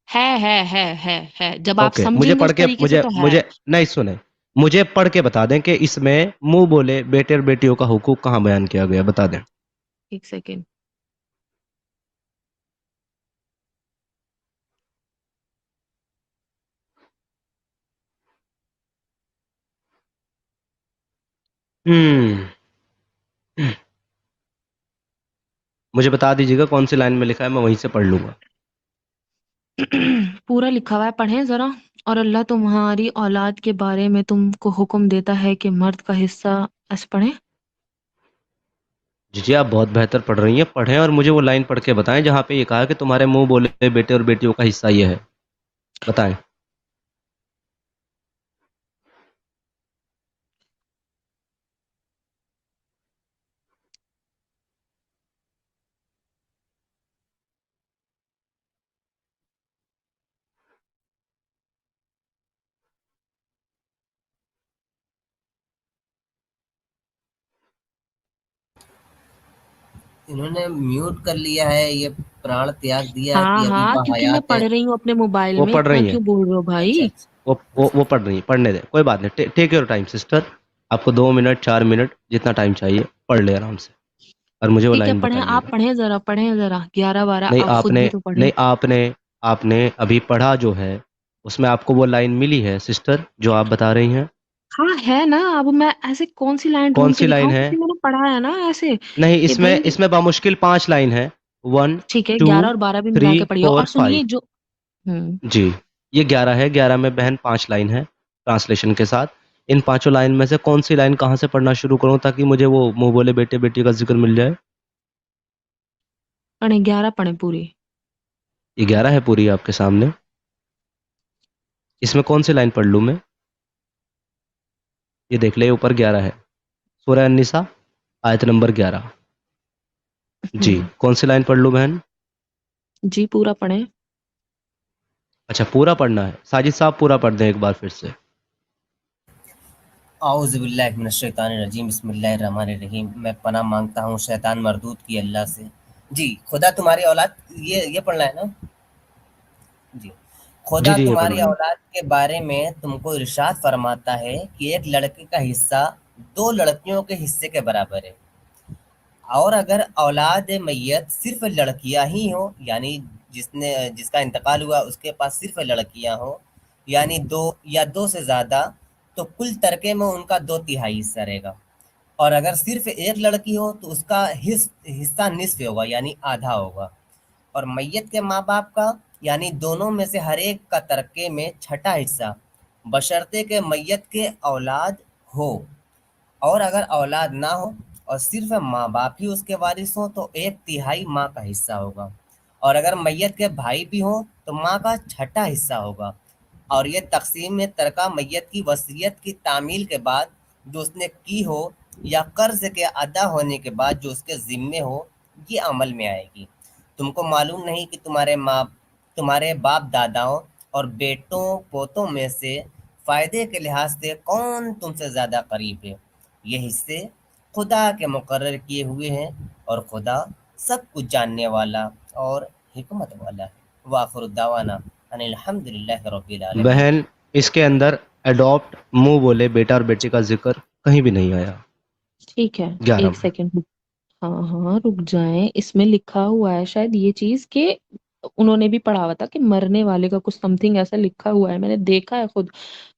है। जब आप ओके, मुझे समझेंगे पढ़ उस के, तरीके से मुझे तो है। मुझे नहीं सुने, मुझे पढ़ के बता दें कि इसमें मुंह बोले बेटे और बेटियों का हुकूक कहाँ बयान किया गया, बता दें। एक सेकेंड। हम्म मुझे बता दीजिएगा कौन सी लाइन में लिखा है, मैं वहीं से पढ़ लूंगा। पूरा लिखा हुआ है, पढ़ें जरा। और अल्लाह तुम्हारी औलाद के बारे में तुमको हुक्म देता है कि मर्द का हिस्सा, ऐसे पढ़ें। जी जी, आप बहुत बेहतर पढ़ रही हैं, पढ़ें और मुझे वो लाइन पढ़ के बताएं जहाँ पे ये कहा है कि तुम्हारे मुंह बोले बेटे और बेटियों का हिस्सा ये है, बताएं। इन्होंने म्यूट कर लिया है, ये प्राण त्याग दिया हाँ कि अभी हाँ, क्योंकि मैं हयात है। पढ़ रही हूँ अपने मोबाइल वो में, पढ़ इतना रही हैं, क्यों बोल रहे हो अच्छा भाई? अच्छा। वो पढ़ रही हैं, पढ़ने दें, कोई बात नहीं। टेक योर टाइम सिस्टर, आपको 2 मिनट 4 मिनट जितना टाइम चाहिए पढ़ ले आराम से, और मुझे वो ठीक है, लाइन पढ़ें, आप बताइएगा। पढ़ें जरा 11-12, नहीं आप खुद आपने, भी तो पढ़ें। नहीं आपने आपने अभी पढ़ा जो है, उसमें आपको वो लाइन मिली है सिस्टर जो आप बता रही हैं? हाँ है ना, अब मैं ऐसे कौन सी लाइन कौन ढूंढ के सी लाइन दिखाऊं, है? क्योंकि मैंने पढ़ा है ना ऐसे नहीं, कि इसमें भाई। इसमें बामुश्किल 5 लाइन है। वन ठीक है, टू 11 और 12 भी थ्री मिला के पढ़िए, फोर और फाइव सुनिए जो। हम्म। जी, ये 11 है, 11 में बहन 5 लाइन है ट्रांसलेशन के साथ। इन पांचों लाइन में से कौन सी लाइन कहाँ से पढ़ना शुरू करूं ताकि मुझे वो मुंह बोले बेटे बेटी का जिक्र मिल जाए? पढ़ें, 11 पढ़ें पूरी। ये 11 है पूरी आपके सामने, इसमें कौन सी लाइन पढ़ लूं मैं? ये देख ले, ऊपर 11 है, सूरह अन्निसा आयत नंबर 11। जी, हम्म। कौन सी लाइन पढ़ लूं बहन? जी पूरा पढ़ें। अच्छा, पूरा पढ़ना है, साजिद साहब पूरा पढ़ दें एक बार फिर से। औज़ुबिल्लाहिमिनश्शैतानिर्रजीम, बिस्मिल्लाहिर्रहमानिर्रहीम। मैं पनाह मांगता हूँ शैतान मरदूद की अल्लाह से। जी, खुदा तुम्हारी औलाद, ये पढ़ना है ना? जी। जी खुदा जी, ये तुम्हारी पढ़ना है। औलाद के बारे में तुमको इरशाद फरमाता है कि एक लड़के का हिस्सा 2 लड़कियों के हिस्से के बराबर है। और अगर औलाद मैयत सिर्फ लड़कियां ही हो, यानी जिसका इंतकाल हुआ उसके पास सिर्फ लड़कियां हो, यानी 2 या 2 से ज़्यादा, तो कुल तरके में उनका 2/3 हिस्सा रहेगा। और अगर सिर्फ एक लड़की हो तो उसका हिस्सा निस्फ होगा, यानी आधा होगा। और मैयत के माँ बाप का, यानी दोनों में से हर एक का तरके में छठा हिस्सा, बशर्ते के मैयत के औलाद हो। और अगर औलाद ना हो और सिर्फ माँ बाप ही उसके वारिस हों तो 1/3 माँ का हिस्सा होगा। और अगर मैयत के भाई भी हों तो माँ का छठा हिस्सा होगा। और ये तक़सीम में तरका मैयत की वसीयत की तामील के बाद जो उसने की हो, या कर्ज के अदा होने के बाद जो उसके ज़िम्मे हो, ये अमल में आएगी। तुमको मालूम नहीं कि तुम्हारे बाप दादाओं और बेटों पोतों में से फ़ायदे के लिहाज से कौन तुमसे ज़्यादा करीब है। ये हिस्से खुदा के मुकर्रर किए हुए हैं, और खुदा सब कुछ जानने वाला और हिकमत वाला है। वाखिर दावाना अनिल हम्दुलिल्लाहि रब्बिल आलमीन। बहन, इसके अंदर अडॉप्ट मुंह बोले बेटा और बेटी का जिक्र कहीं भी नहीं आया। ठीक है, 11 एक में। सेकेंड। हाँ हाँ, रुक जाएं, इसमें लिखा हुआ है शायद ये चीज के, उन्होंने भी पढ़ा हुआ था कि मरने वाले का कुछ समथिंग ऐसा लिखा हुआ है, मैंने देखा है खुद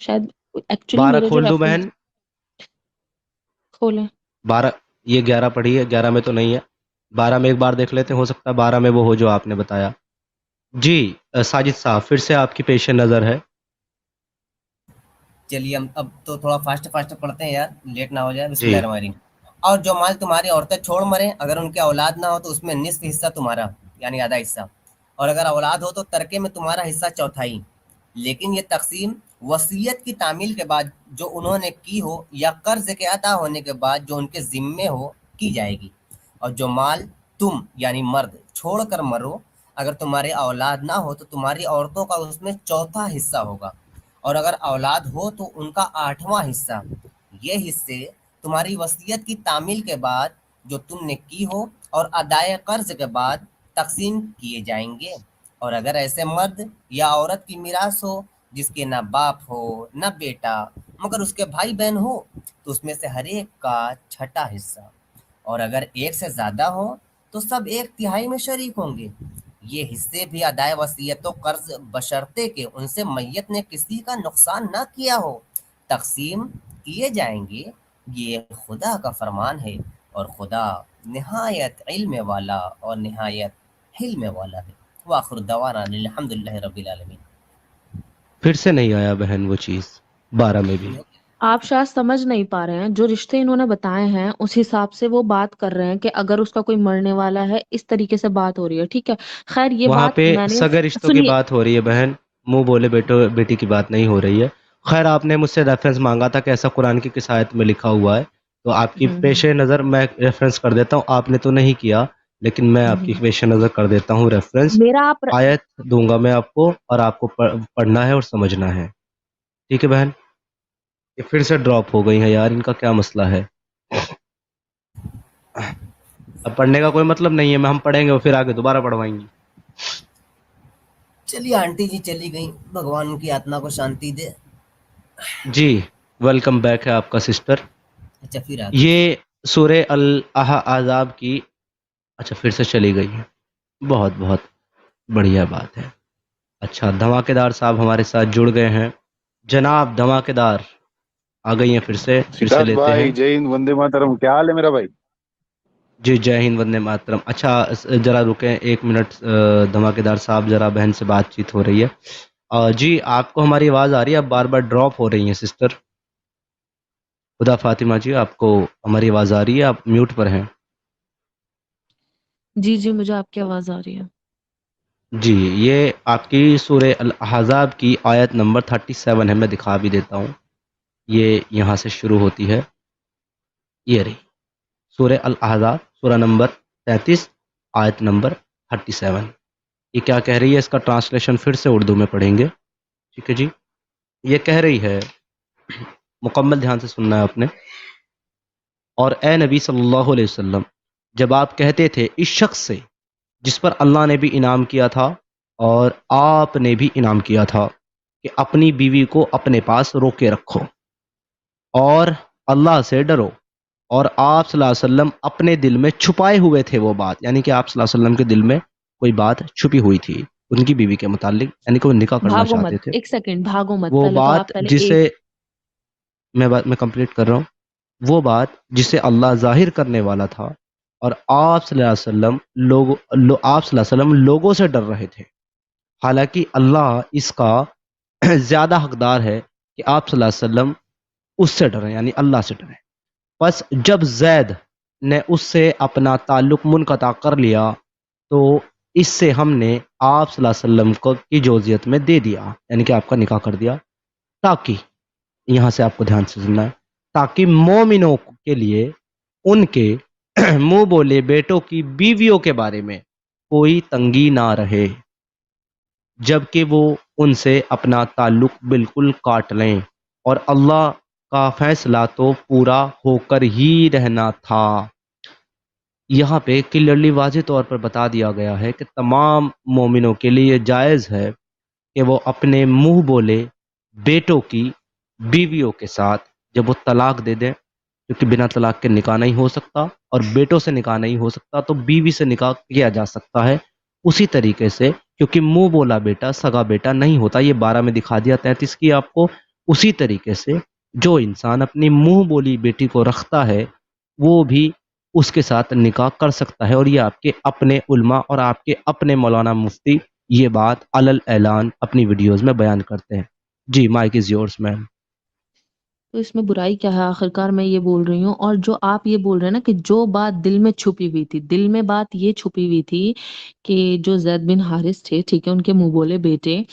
शायद। एक्चुअली 12 मेरे जो खोल दूं रेफरेंस बहन? खोले। 12, ये 11 पढ़ी है, 11 में तो नहीं है। 12 में एक बार देख लेते हैं, हो सकता है 12 में वो हो जो आपने बताया। जी, साजिद साहब फिर से आपकी पेश नज़र है। चलिए हम अब तो थोड़ा फास्ट फास्ट पढ़ते हैं यार, लेट ना हो जाए। जी बिस्मिल्लाहिर्रहमानिर्रहीम। और जो माल तुम्हारी औरतें छोड़ मरे, अगर उनके औलाद ना हो तो उसमें निस्फ हिस्सा तुम्हारा, यानी आधा हिस्सा। और अगर औलाद हो तो तरके में तुम्हारा हिस्सा चौथाई। लेकिन ये तकसीम वसीयत की तामील के बाद जो उन्होंने की हो या कर्ज के अदा होने के बाद जो उनके जिम्मे हो की जाएगी। और जो माल तुम यानी मर्द छोड़कर मरो, अगर तुम्हारी औलाद ना हो तो तुम्हारी औरतों का उसमें चौथा हिस्सा होगा, और अगर औलाद हो तो उनका 8वां हिस्सा। ये हिस्से तुम्हारी वसीयत की तामील के बाद जो तुमने की हो और अदाए कर्ज के बाद तकसीम किए जाएंगे। और अगर ऐसे मर्द या औरत की मीरास हो जिसके ना बाप हो ना बेटा मगर उसके भाई बहन हो, तो उसमें से हर एक का छठा हिस्सा। और अगर एक से ज्यादा हो तो सब 1/3 में शरीक होंगे। ये हिस्से भी अदाए वसीयतों कर्ज बशर्ते के उनसे मैयत ने किसी का नुकसान ना किया हो तकसीम किए जाएंगे। ये खुदा का फरमान है और खुदा निहायत इल्म वाला और निहायत हिल्म वाला है। वाखिर दवाना अल्हम्दुलिल्लाहि रब्बिल आलमीन। फिर से नहीं आया बहन वो चीज 12 में भी। आप शायद समझ नहीं पा रहे हैं, जो रिश्ते इन्होंने बताए हैं उस हिसाब से वो बात कर रहे हैं कि अगर उसका कोई मरने वाला है, इस तरीके से बात हो रही है, ठीक है। खैर ये वहां बात पे मैंने सगे रिश्तों की सुनिए, बात हो रही है बहन, मुंह बोले बेटो बेटी की बात नहीं हो रही है। खैर आपने मुझसे रेफरेंस मांगा था कि ऐसा कुरान की किस आयत में लिखा हुआ है, तो आपकी पेशे नज़र मैं रेफरेंस कर देता हूँ। आपने तो नहीं किया, लेकिन मैं आपकी पेशे नज़र कर देता हूँ रेफरेंस। मेरा आप आयत दूंगा मैं आपको और आपको पढ़ना है और समझना है, ठीक है बहन। ये फिर से ड्रॉप हो गई है यार, इनका क्या मसला है। अब पढ़ने का कोई मतलब नहीं है, मैं हम पढ़ेंगे और फिर आगे दोबारा पढ़वाएंगे। चलिए आंटी जी चली गई, भगवान उनकी आत्मा को शांति दे। जी वेलकम बैक है आपका सिस्टर। अच्छा फिर आ गई। ये सूरह अल अहज़ाब की, अच्छा फिर से चली गई है, बहुत बहुत बढ़िया बात है। अच्छा धमाकेदार साहब हमारे साथ जुड़ गए हैं, जनाब धमाकेदार आ गई हैं फिर से सिद्धार्थ लेते भाई हैं। जय हिंद वंदे मातरम, क्या हाल है मेरा भाई? जी जय हिंद वंदे मातरम। अच्छा जरा रुकें 1 मिनट, धमाकेदार साहब जरा बहन से बातचीत हो रही है। जी आपको हमारी आवाज़ आ रही है? अब बार बार ड्रॉप हो रही है सिस्टर। खुदा फातिमा जी आपको हमारी आवाज़ आ रही है? आप म्यूट पर हैं। जी जी, मुझे आपकी आवाज आ रही है। जी ये आपकी सूरह अल अहज़ाब की आयत नंबर 37 है, मैं दिखा भी देता हूँ। ये यहाँ से शुरू होती है, ये रही सूरह अल अहज़ाब, सूरह नंबर 33 आयत नंबर 37। ये क्या कह रही है, इसका ट्रांसलेशन फिर से उर्दू में पढ़ेंगे, ठीक है जी। ये कह रही है, मुकम्मल ध्यान से सुनना है आपने। और ए नबी सल्लल्लाहु अलैहि वसल्लम, जब आप कहते थे इस शख्स से जिस पर अल्लाह ने भी इनाम किया था और आपने भी इनाम किया था कि अपनी बीवी को अपने पास रोके रखो और अल्लाह से डरो, और आप सल्लल्लाहु अलैहि वसल्लम अपने दिल में छुपाए हुए थे वो बात, यानी कि आप सल्लल्लाहु अलैहि वसल्लम के दिल में कोई बात छुपी हुई थी उनकी बीवी के मुतालिक, यानी कि वो निकाह करना भागो चाहते मत, थे। एक सेकंड भागो मत, वो पहले तो आप बात पहले जिसे एक मैं कंप्लीट कर रहा हूँ, वो बात जिसे अल्लाह जाहिर करने वाला था और आप सल्लल्लाहु अलैहि वसल्लम आप सल्लल्लाहु अलैहि वसल्लम लोगों से डर रहे थे। हालांकि अल्लाह इसका ज्यादा हकदार है कि आप सल्लल्लाहु अलैहि वसल्लम उससे डरें, यानी अल्लाह से डरें। बस जब जैद ने उससे अपना ताल्लुक मुनक़ता कर लिया तो इससे हमने आप सल्लल्लाहु अलैहि वसल्लम को की जोजियत में दे दिया, यानी कि आपका निकाह कर दिया, ताकि यहाँ से आपको ध्यान से सुनना है, ताकि मोमिनों के लिए उनके मुंह बोले बेटों की बीवियों के बारे में कोई तंगी ना रहे, जबकि वो उनसे अपना ताल्लुक बिल्कुल काट लें, और अल्लाह का फैसला तो पूरा होकर ही रहना था। यहाँ पे क्लियरली वाज़ेह तौर पर बता दिया गया है कि तमाम मोमिनों के लिए जायज़ है कि वो अपने मुंह बोले बेटों की बीवियों के साथ जब वो तलाक दे दें, क्योंकि बिना तलाक के निकाह नहीं हो सकता और बेटों से निकाह नहीं हो सकता, तो बीवी से निकाह किया जा सकता है उसी तरीके से, क्योंकि मुंह बोला बेटा सगा बेटा नहीं होता। ये 12 में दिखा दिया, 33 की आपको। उसी तरीके से जो इंसान अपनी मुंह बोली बेटी को रखता है वो भी उसके साथ निकाह कर सकता है, और ये आपके अपने उलमा और आपके अपने मौलाना मुफ्ती ये बात अलल ऐलान अपनी वीडियोस में बयान करते हैं। जी माइक इज योर्स मैम। तो इसमें बुराई क्या है? आखिरकार मैं ये बोल रही हूँ, और जो आप ये बोल रहे हैं ना कि जो बात दिल में छुपी हुई थी, दिल में बात ये छुपी हुई थी कि जो जैद बिन हारिस थे, ठीक है, उनके मुंह बोले बेटे,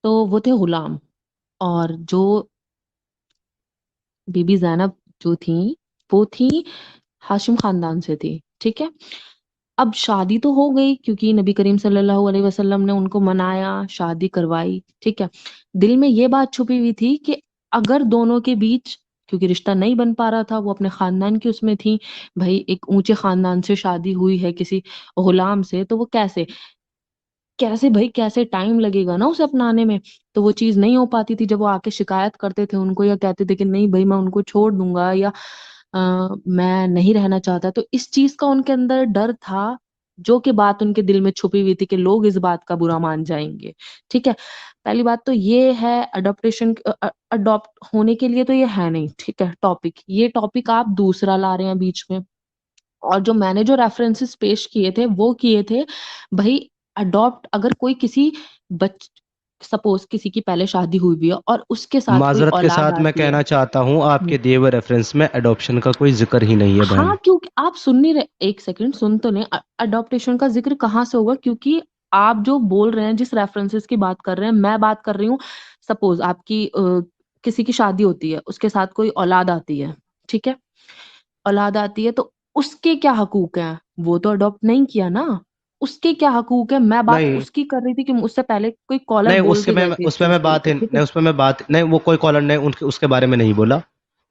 तो वो थे गुलाम, और जो बीबी ज़ैनब जो थी वो थी हाशिम खानदान से थी, ठीक है। अब शादी तो हो गई क्योंकि नबी करीम सल्लल्लाहु अलैहि वसल्लम ने उनको मनाया, शादी करवाई, ठीक है। दिल में ये बात छुपी हुई थी कि अगर दोनों के बीच, क्योंकि रिश्ता नहीं बन पा रहा था, वो अपने खानदान की उसमें थी, भाई एक ऊंचे खानदान से शादी हुई है किसी गुलाम से, तो वो कैसे कैसे भाई कैसे टाइम लगेगा ना उसे अपनाने में। तो वो चीज नहीं हो पाती थी। जब वो आके शिकायत करते थे उनको या कहते थे कि नहीं भाई मैं उनको छोड़ दूंगा या मैं नहीं रहना चाहता, तो इस चीज का उनके अंदर डर था, जो कि बात उनके दिल में छुपी हुई थी कि लोग इस बात का बुरा मान जाएंगे, ठीक है। पहली बात तो ये है, अडोप्टेशन अडॉप्ट होने के लिए तो ये है नहीं, ठीक है। ये टॉपिक आप दूसरा ला रहे हैं बीच में। और जो मैंने जो रेफरेंसेस पेश किए थे वो किए थे भाई, अडॉप्ट अगर कोई किसी बच सपोज किसी की पहले शादी हुई भी है और उसके साथ कोई माजरत के औलाद साथ मैं आती है। कहना चाहता हूँ हम्म, आपके दिए हुए रेफरेंस में एडॉप्शन का कोई जिक्र ही नहीं है हाँ बहन। क्योंकि आप सुन नहीं रहे, एक सेकंड सुन तो लें। अडॉप्टेशन का जिक्र कहाँ से होगा, क्योंकि आप जो बोल रहे हैं, जिस रेफरेंसेस की बात कर रहे हैं, मैं बात कर रही हूँ सपोज आपकी किसी की शादी होती है, उसके साथ कोई औलाद आती है, ठीक है। औलाद आती है तो उसके क्या हकूक हैं, वो तो अडॉप्ट नहीं किया ना, उसके क्या हकूक है। मैं बात नहीं उसकी कर रही थी कि उससे पहले कोई कॉलर नहीं, बोल उसके के में गए थे इस उस पे चीज मैं के बात ऊपर, है ठीक है। नहीं, उसपे मैं बात नहीं, वो कोई कॉलर ने उनके उसके बारे में नहीं बोला,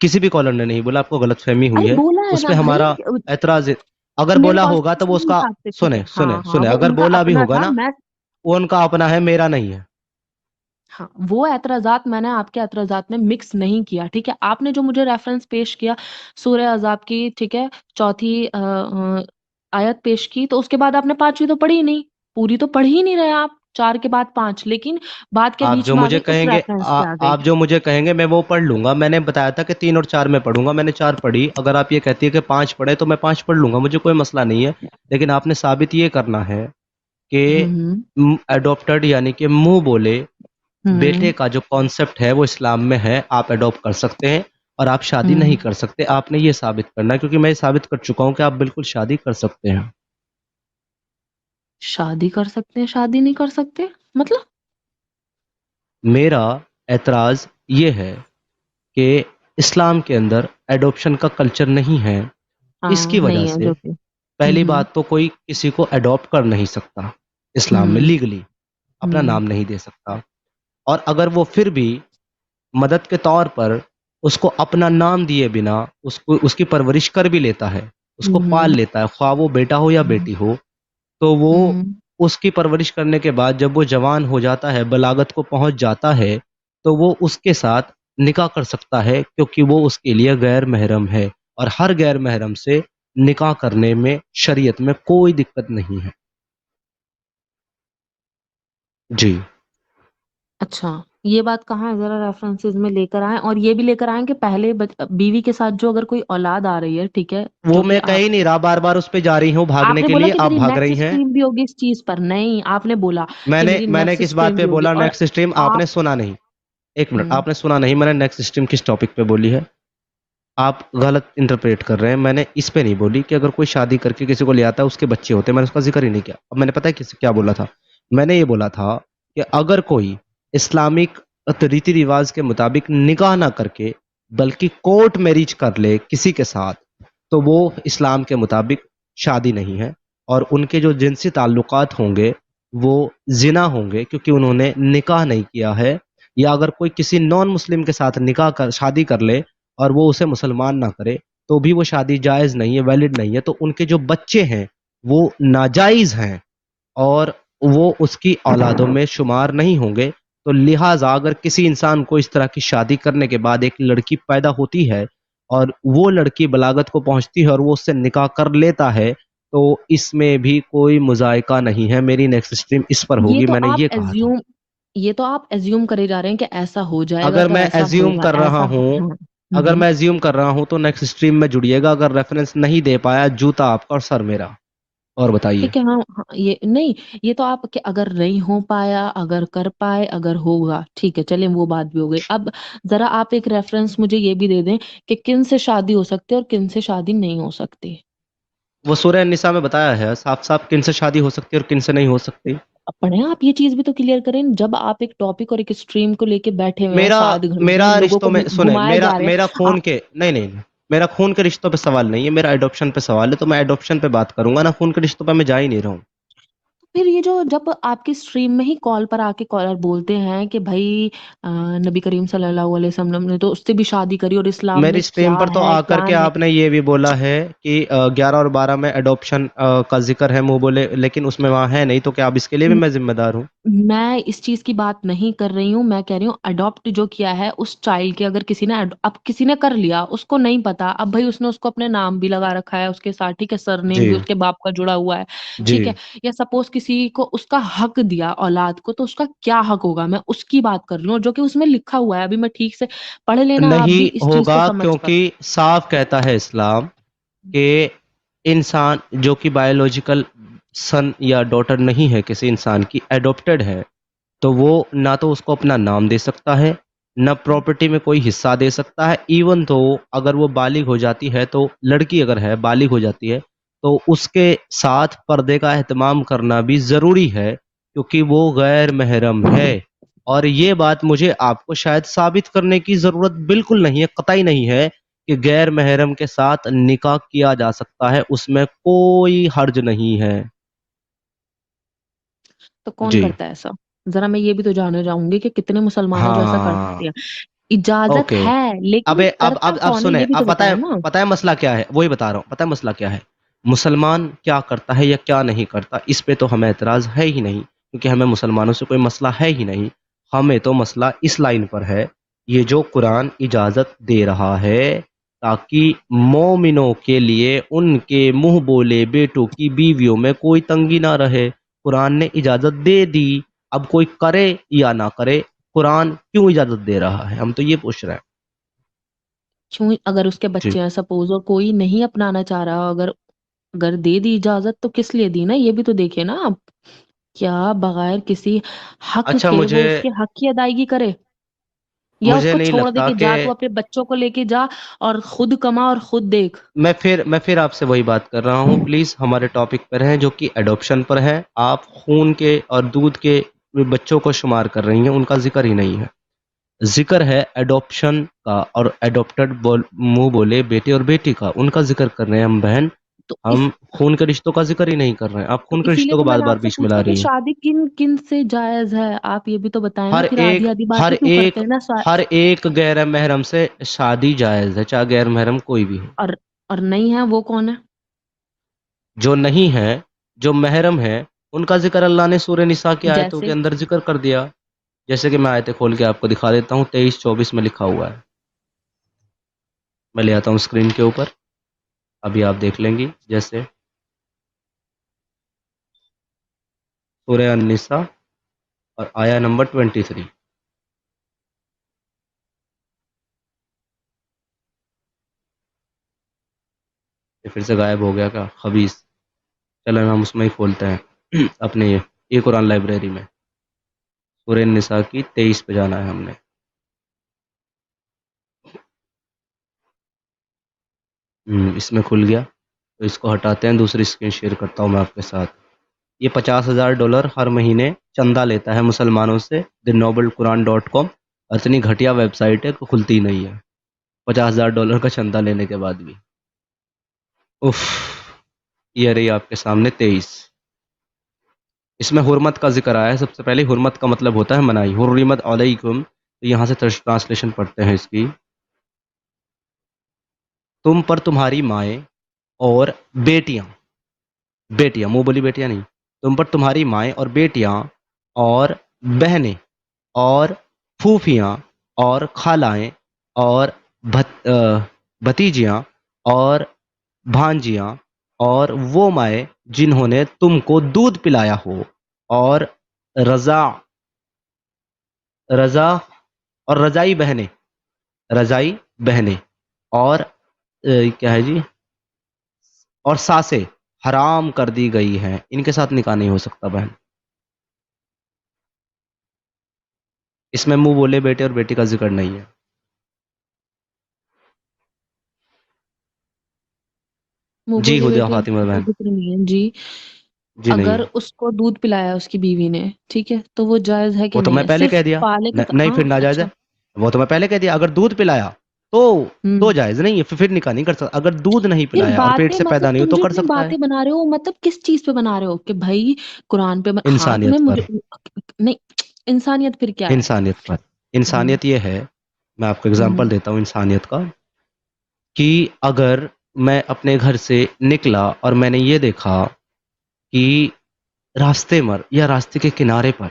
किसी भी कॉलर ने नहीं बोला, आपको गलतफहमी हुई अरे है। बोला है उस ना पे भाई, हमारा एतराज है। अगर मेरे बोला होगा तो कॉन्स्टिट्यूशन वो के उसका हिसाब से, ठीक है। सुने हाँ सुने हाँ, सुने, वो अगर उनका बोला भी अपना होगा था। ना, मैं वो उनका अपना है, मेरा नहीं है। हाँ, वो एतराजात मैंने आपके एतराजात में मिक्स नहीं किया, ठीक है। आपने जो मुझे रेफरेंस पेश किया सूरह अज़ाब की, ठीक है, चौथी आयत पेश की, तो उसके बाद आपने पांचवी तो पढ़ी ही नहीं, पूरी तो पढ़ ही नहीं रहे आप, 4 के बाद 5, लेकिन बात के आप बीच जो में आ मुझे गई, उस कहेंगे रेफरेंस पे आ गई। आप जो मुझे कहेंगे मैं वो पढ़ लूंगा। मैंने बताया था कि 3 और 4 में पढ़ूंगा, मैंने 4 पढ़ी। अगर आप ये कहती है कि 5 पढ़े तो मैं 5 पढ़ लूंगा, मुझे कोई मसला नहीं है। लेकिन आपने साबित ये करना है कि हम्म एडॉप्टेड यानी कि मुंह बोले बेटे हम्म का जो कॉन्सेप्ट है वो इस्लाम में है, आप अडॉप्ट कर सकते हैं और आप शादी नहीं हम्म कर सकते। आपने ये साबित करना है, क्योंकि मैं ये साबित कर चुका हूं कि आप बिल्कुल शादी कर सकते हैं। शादी कर सकते हैं, शादी नहीं कर सकते मतलब? मेरा एतराज ये है कि इस्लाम के अंदर एडॉप्शन का कल्चर नहीं है। हाँ इसकी वजह नहीं है से जो कि पहली बात तो कोई किसी को अडॉप्ट कर नहीं सकता इस्लाम में, हम्म लीगली अपना हम्म नाम नहीं दे सकता। और अगर वो फिर भी मदद के तौर पर उसको अपना नाम दिए बिना उसको उसकी परवरिश कर भी लेता है, उसको पाल हम्म लेता है, ख्वाह वो बेटा हो या हम्म बेटी हो, तो वो हम्म उसकी परवरिश करने के बाद जब वो जवान हो जाता है, बलागत को पहुंच जाता है, तो वो उसके साथ निकाह कर सकता है, क्योंकि वो उसके लिए गैर महरम है। और हर गैर महरम से निकाह करने में शरीयत में कोई दिक्कत नहीं है। जी। अच्छा, ये बात कहाँ है, जरा रेफरेंसेस में लेकर आए, और ये भी लेकर आए कि पहले बीवी के साथ जो अगर कोई औलाद आ रही है, ठीक है, वो जो कि मैं कह ही नहीं रहा, बार बार उस पे जा रही हूँ भागने आपने के बोला लिए, कि आप मेरी भाग नेक्स्ट रही हैं। स्ट्रीम भी होगी इस चीज पर, नहीं आपने बोला कि मैंने मेरी मैंने नेक्स्ट किस बात स्ट्रीम पे भी होगी, बोला और नेक्स्ट स्ट्रीम, आप आपने सुना नहीं। एक मिनट, हम्म, आपने सुना नहीं, मैंने नेक्स्ट स्ट्रीम किस टॉपिक पे बोली है। आप गलत इंटरप्रेट कर रहे हैं। मैंने इस पे नहीं बोली कि अगर कोई शादी करके किसी को ले आता है उसके बच्चे होते हैं, मैंने उसका जिक्र ही नहीं किया। अब मैंने पता है किस क्या बोला था। मैंने ये बोला था कि अगर कोई इस्लामिक रीति रिवाज के मुताबिक निकाह ना करके बल्कि कोर्ट मैरिज कर ले किसी के साथ, तो वो इस्लाम के मुताबिक शादी नहीं है, और उनके जो जिनसी ताल्लुकात होंगे वो जिना होंगे, क्योंकि उन्होंने निकाह नहीं किया है। या अगर कोई किसी नॉन मुस्लिम के साथ निकाह कर शादी कर ले और वो उसे मुसलमान ना करे, तो भी वो शादी जायज़ नहीं है, वैलिड नहीं है। तो उनके जो बच्चे हैं वो नाजायज़ हैं और वो उसकी औलादों में शुमार नहीं होंगे। तो लिहाजा अगर किसी इंसान को इस तरह की शादी करने के बाद एक लड़की पैदा होती है और वो लड़की बलागत को पहुंचती है और वो उससे निकाह कर लेता है, तो इसमें भी कोई मुज़ायका नहीं है। मेरी नेक्स्ट स्ट्रीम इस पर ये होगी, तो मैंने आप ये कहा था। एज्यूम ये तो आप एज्यूम करे जा रहे हैं कि ऐसा हो जाएगा अगर तो मैं ऐसा एज्यूम होगा, कर रहा ऐसा हूं हाँ अगर मैं एज्यूम कर रहा हूं तो नेक्स्ट स्ट्रीम में जुड़िएगा। अगर रेफरेंस नहीं दे पाया, जूता आपका और सर मेरा। और बताइए। ठीक है। हाँ हाँ, ये नहीं, ये तो आप कि अगर नहीं हो पाया, अगर कर पाए, अगर होगा, ठीक है, चलिए वो बात भी हो गई। अब जरा आप एक रेफरेंस मुझे ये भी दे दें कि किन से शादी हो सकती है और किन से शादी नहीं हो सकती। वो सूरह निसा में बताया है साफ साफ किन से शादी हो सकती है और किन से नहीं हो सकती। अब पढ़े आप ये चीज भी तो क्लियर करें। जब आप एक टॉपिक और एक स्ट्रीम को लेके बैठे हुए हैं मेरा 7 घंटे मेरा लोगों रिश्तों को में सुने, घुमाए मेरा जा रहे मेरा हैं खून के नहीं नहीं नहीं, मेरा खून के रिश्तों पे सवाल नहीं है, मेरा एडॉप्शन पे सवाल है, तो मैं एडॉप्शन पे बात करूंगा ना, खून के रिश्तों पे मैं जा ही नहीं रहा हूँ। फिर ये जो जब आपके स्ट्रीम में ही कॉल पर आके कॉलर बोलते हैं कि भाई नबी करीम सल्लल्लाहु अलैहि वसल्लम ने तो उससे भी शादी करी और इस्लाम में मेरी क्या स्ट्रीम पर तो है आकर क्या के नहीं। आपने ये भी बोला है कि 11 और 12 में एडॉप्शन का जिक्र है, मुंह बोले, लेकिन उसमें वहां है नहीं, तो क्या अब इसके लिए भी मैं जिम्मेदार हूँ? मैं इस चीज की बात नहीं कर रही हूँ। मैं कह रही हूँ अडॉप्ट जो किया है उस चाइल्ड के, अगर किसी ने अब किसी ने कर लिया, उसको नहीं पता, अब भाई उसने उसको अपने नाम भी लगा रखा है उसके साथ, ठीक है, सरनेम जी भी उसके बाप का जुड़ा हुआ है, जी। ठीक है, या सपोज किसी को उसका हक दिया औलाद को, तो उसका क्या हक होगा, मैं उसकी बात कर रही हूँ जो कि उसमें लिखा हुआ है। अभी मैं ठीक से पढ़ लेना आप भी नहीं इस चीज को होगा, समझ कर। क्योंकि साफ कहता है इस्लाम कि इंसान जो कि बायोलॉजिकल सन या डॉटर नहीं है किसी इंसान की, एडॉप्टेड है, तो वो ना तो उसको अपना नाम दे सकता है, ना प्रॉपर्टी में कोई हिस्सा दे सकता है। इवन तो अगर वो बालिग हो जाती है, तो लड़की अगर है बालिग हो जाती है, तो उसके साथ पर्दे का एहतमाम करना भी ज़रूरी है, क्योंकि वो गैर महरम है। और ये बात मुझे आपको शायद साबित करने की ज़रूरत बिल्कुल नहीं है, कतई नहीं है, कि गैर महरम के साथ निकाह किया जा सकता है, उसमें कोई हर्ज नहीं है। तो कौन जी। करता है ऐसा? जरा मैं ये भी तो जानना चाहूंगी कि कितने मुसलमान है जो ऐसा कर सकते हाँ। हैं। इजाजत ओके। है लेकिन अबे करता अब कौन है सुने, ये भी अब तो बताया ना। पता है मसला क्या है, वही बता रहा हूँ, पता है मसला क्या है, मुसलमान क्या करता है या क्या नहीं करता, इस पे तो हमें एतराज है ही नहीं, क्योंकि हमें मुसलमानों से कोई मसला है ही नहीं। हमें तो मसला इस लाइन पर है, ये जो कुरान इजाजत दे रहा है ताकि मोमिनों के लिए उनके मुंह बोले बेटों की बीवियों में कोई तंगी ना रहे, कुरान ने इजाजत दे दी। अब कोई करे या ना करे, कुरान क्यों इजाजत दे रहा है, हम तो ये पूछ रहे हैं। क्यों? अगर उसके जी। बच्चे हैं सपोज और कोई नहीं अपनाना चाह रहा, अगर अगर दे दी इजाजत तो किस लिए दी ना, ये भी तो देखिए ना आप। क्या बगैर किसी हक अच्छा, के मुझे वो उसके हक की अदायगी करे, या मुझे उसको नहीं छोड़ दे लगता कि कि जा तू अपने बच्चों को लेके जा और खुद कमा और खुद देख। मैं फिर आपसे वही बात कर रहा हूँ, प्लीज हमारे टॉपिक पर हैं जो कि एडॉप्शन पर है। आप खून के और दूध के बच्चों को शुमार कर रही हैं, उनका जिक्र ही नहीं है। जिक्र है एडॉप्शन का, और एडॉप्टेड मुंह बोले बेटे और बेटी का, उनका जिक्र कर रहे हैं हम बहन। तो इस हम खून के रिश्तों का जिक्र ही नहीं कर रहे हैं, आप तो खून के इसीलिए रिश्तों को तो बार मैंने बार आपसे बीच में ला पूछा कि रही हैं। शादी किन किन से जायज है, आप ये भी तो बताएं ना। हर फिर आधी एक आधी हर बातें क्यों करते एक हैं ना हर एक गैर महरम से शादी जायज है, चाहे गैर महरम कोई भी हो। और और नहीं है वो कौन है? जो नहीं है, जो महरम है, उनका जिक्र अल्लाह ने सूरह निसा की आयतों के जैसे अंदर जिक्र कर दिया। जैसे कि मैं आयतें खोल के आपको दिखा देता हूँ, 23-24 में लिखा हुआ है। मैं ले आता हूँ स्क्रीन के ऊपर, अभी आप देख लेंगी। जैसे सूरह अन-निसा और आया नंबर 23। ये फिर से गायब हो गया क्या खबीस? चलो हम उसमें ही खोलते हैं अपने ये कुरान लाइब्रेरी में सूरह निसा की 23 पे जाना है हमने। इसमें खुल गया, तो इसको हटाते हैं, दूसरी स्क्रीन शेयर करता हूँ मैं आपके साथ। ये $50,000 हर महीने चंदा लेता है मुसलमानों से, thenoblequran.com। और इतनी घटिया वेबसाइट है कि खुलती ही नहीं है, $50,000 का चंदा लेने के बाद भी। उफ, ये रही आपके सामने 23। इसमें हुर्मत का जिक्र आया है। सबसे पहले हुर्मत का मतलब होता है मनाही, हुर्रिमत अलैकुम, तो यहाँ से ट्रांसलेशन पढ़ते हैं इसकी। तुम पर तुम्हारी माएँ और बेटियाँ, बेटियाँ मुंह बोली बेटियाँ नहीं, तुम पर तुम्हारी माएँ और बेटियाँ और बहनें और फूफियाँ और खालाएँ और भतीजियाँ और भांजियाँ और वो माएँ जिन्होंने तुमको दूध पिलाया हो, और रज़ा रज़ा और रज़ाई बहनें, रज़ाई बहनें और क्या है जी, और सासें हराम कर दी गई हैं, इनके साथ निकाह नहीं हो सकता बहन। इसमें मुंह बोले बेटे और बेटी का जिक्र नहीं है। وہ جی بولے ہدیہ بیٹی فاطمہ کوئی بہن، ذکر نہیں ہے جی. جی نہیں اگر ہے. اس کو دودھ پلایا اس کی بیوی نے، ٹھیک ہے، تو وہ جائز ہے کہ وہ تو نہیں میں ہے؟ پہلے صرف کہہ دیا، پالے کے نہیں ہاں پھر ناجائز ہے. اچھا. وہ تو میں پہلے کہہ دیا، اگر دودھ پلایا تو جائز نہیں ہے، پھر نکاح نہیں کر سکتا. اگر دودھ نہیں پھر پلایا اور پیٹ باتیں سے پیدا مطلب نہیں ہو تم تو جو کر اتنی سکتا ہے. باتیں بنا رہے ہو، مطلب کس چیز پہ بنا رہے ہو کہ بھائی قرآن پہ ہاں تمہیں انسانیت مجھے پر، نہیں، انسانیت پھر کیا ہے؟ انسانیت پر. ہوں انسانیت یہ ہے، میں آپ کو ہوں اگزامپل دیتا ہوں انسانیت کا، کہ اگر میں اپنے گھر سے نکلا اور میں نے یہ دیکھا کہ راستے پر یا راستے کے کنارے پر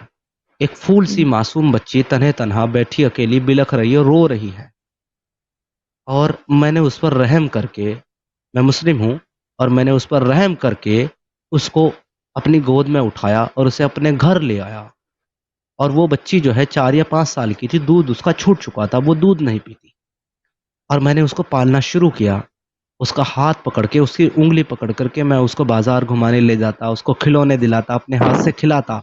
ایک پھول سی ہوں معصوم بچی تنہے تنہا بیٹھی اکیلی بلکھ رہی ہے، رو رہی ہے، اور میں نے اس پر رحم کر کے، میں مسلم ہوں، اور میں نے اس پر رحم کر کے اس کو اپنی گود میں اٹھایا اور اسے اپنے گھر لے آیا. اور وہ بچی جو ہے 4 یا 5 سال کی تھی، دودھ اس کا چھوٹ چکا تھا، وہ دودھ نہیں پیتی، اور میں نے اس کو پالنا شروع کیا. اس کا ہاتھ پکڑ کے، اس کی انگلی پکڑ کر کے میں اس کو بازار گھمانے لے جاتا، اس کو کھلونے دلاتا، اپنے ہاتھ سے کھلاتا،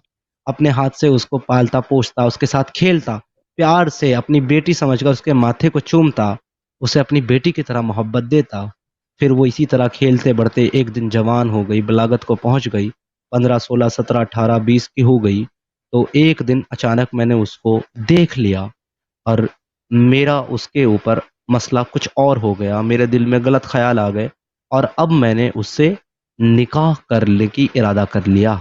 اپنے ہاتھ سے اس کو پالتا پوچھتا، اس کے ساتھ کھیلتا، پیار سے اپنی بیٹی سمجھ کر اس کے ماتھے کو چومتا، اسے اپنی بیٹی کی طرح محبت دیتا. پھر وہ اسی طرح کھیلتے بڑھتے ایک دن جوان ہو گئی، بلاغت کو پہنچ گئی، 15 16 17 18 20 کی ہو گئی. تو ایک دن اچانک میں نے اس کو دیکھ لیا، اور میرا اس کے اوپر مسئلہ کچھ اور ہو گیا، میرے دل میں غلط خیال آ گئے، اور اب میں نے اس سے نکاح کرنے کی ارادہ کر لیا.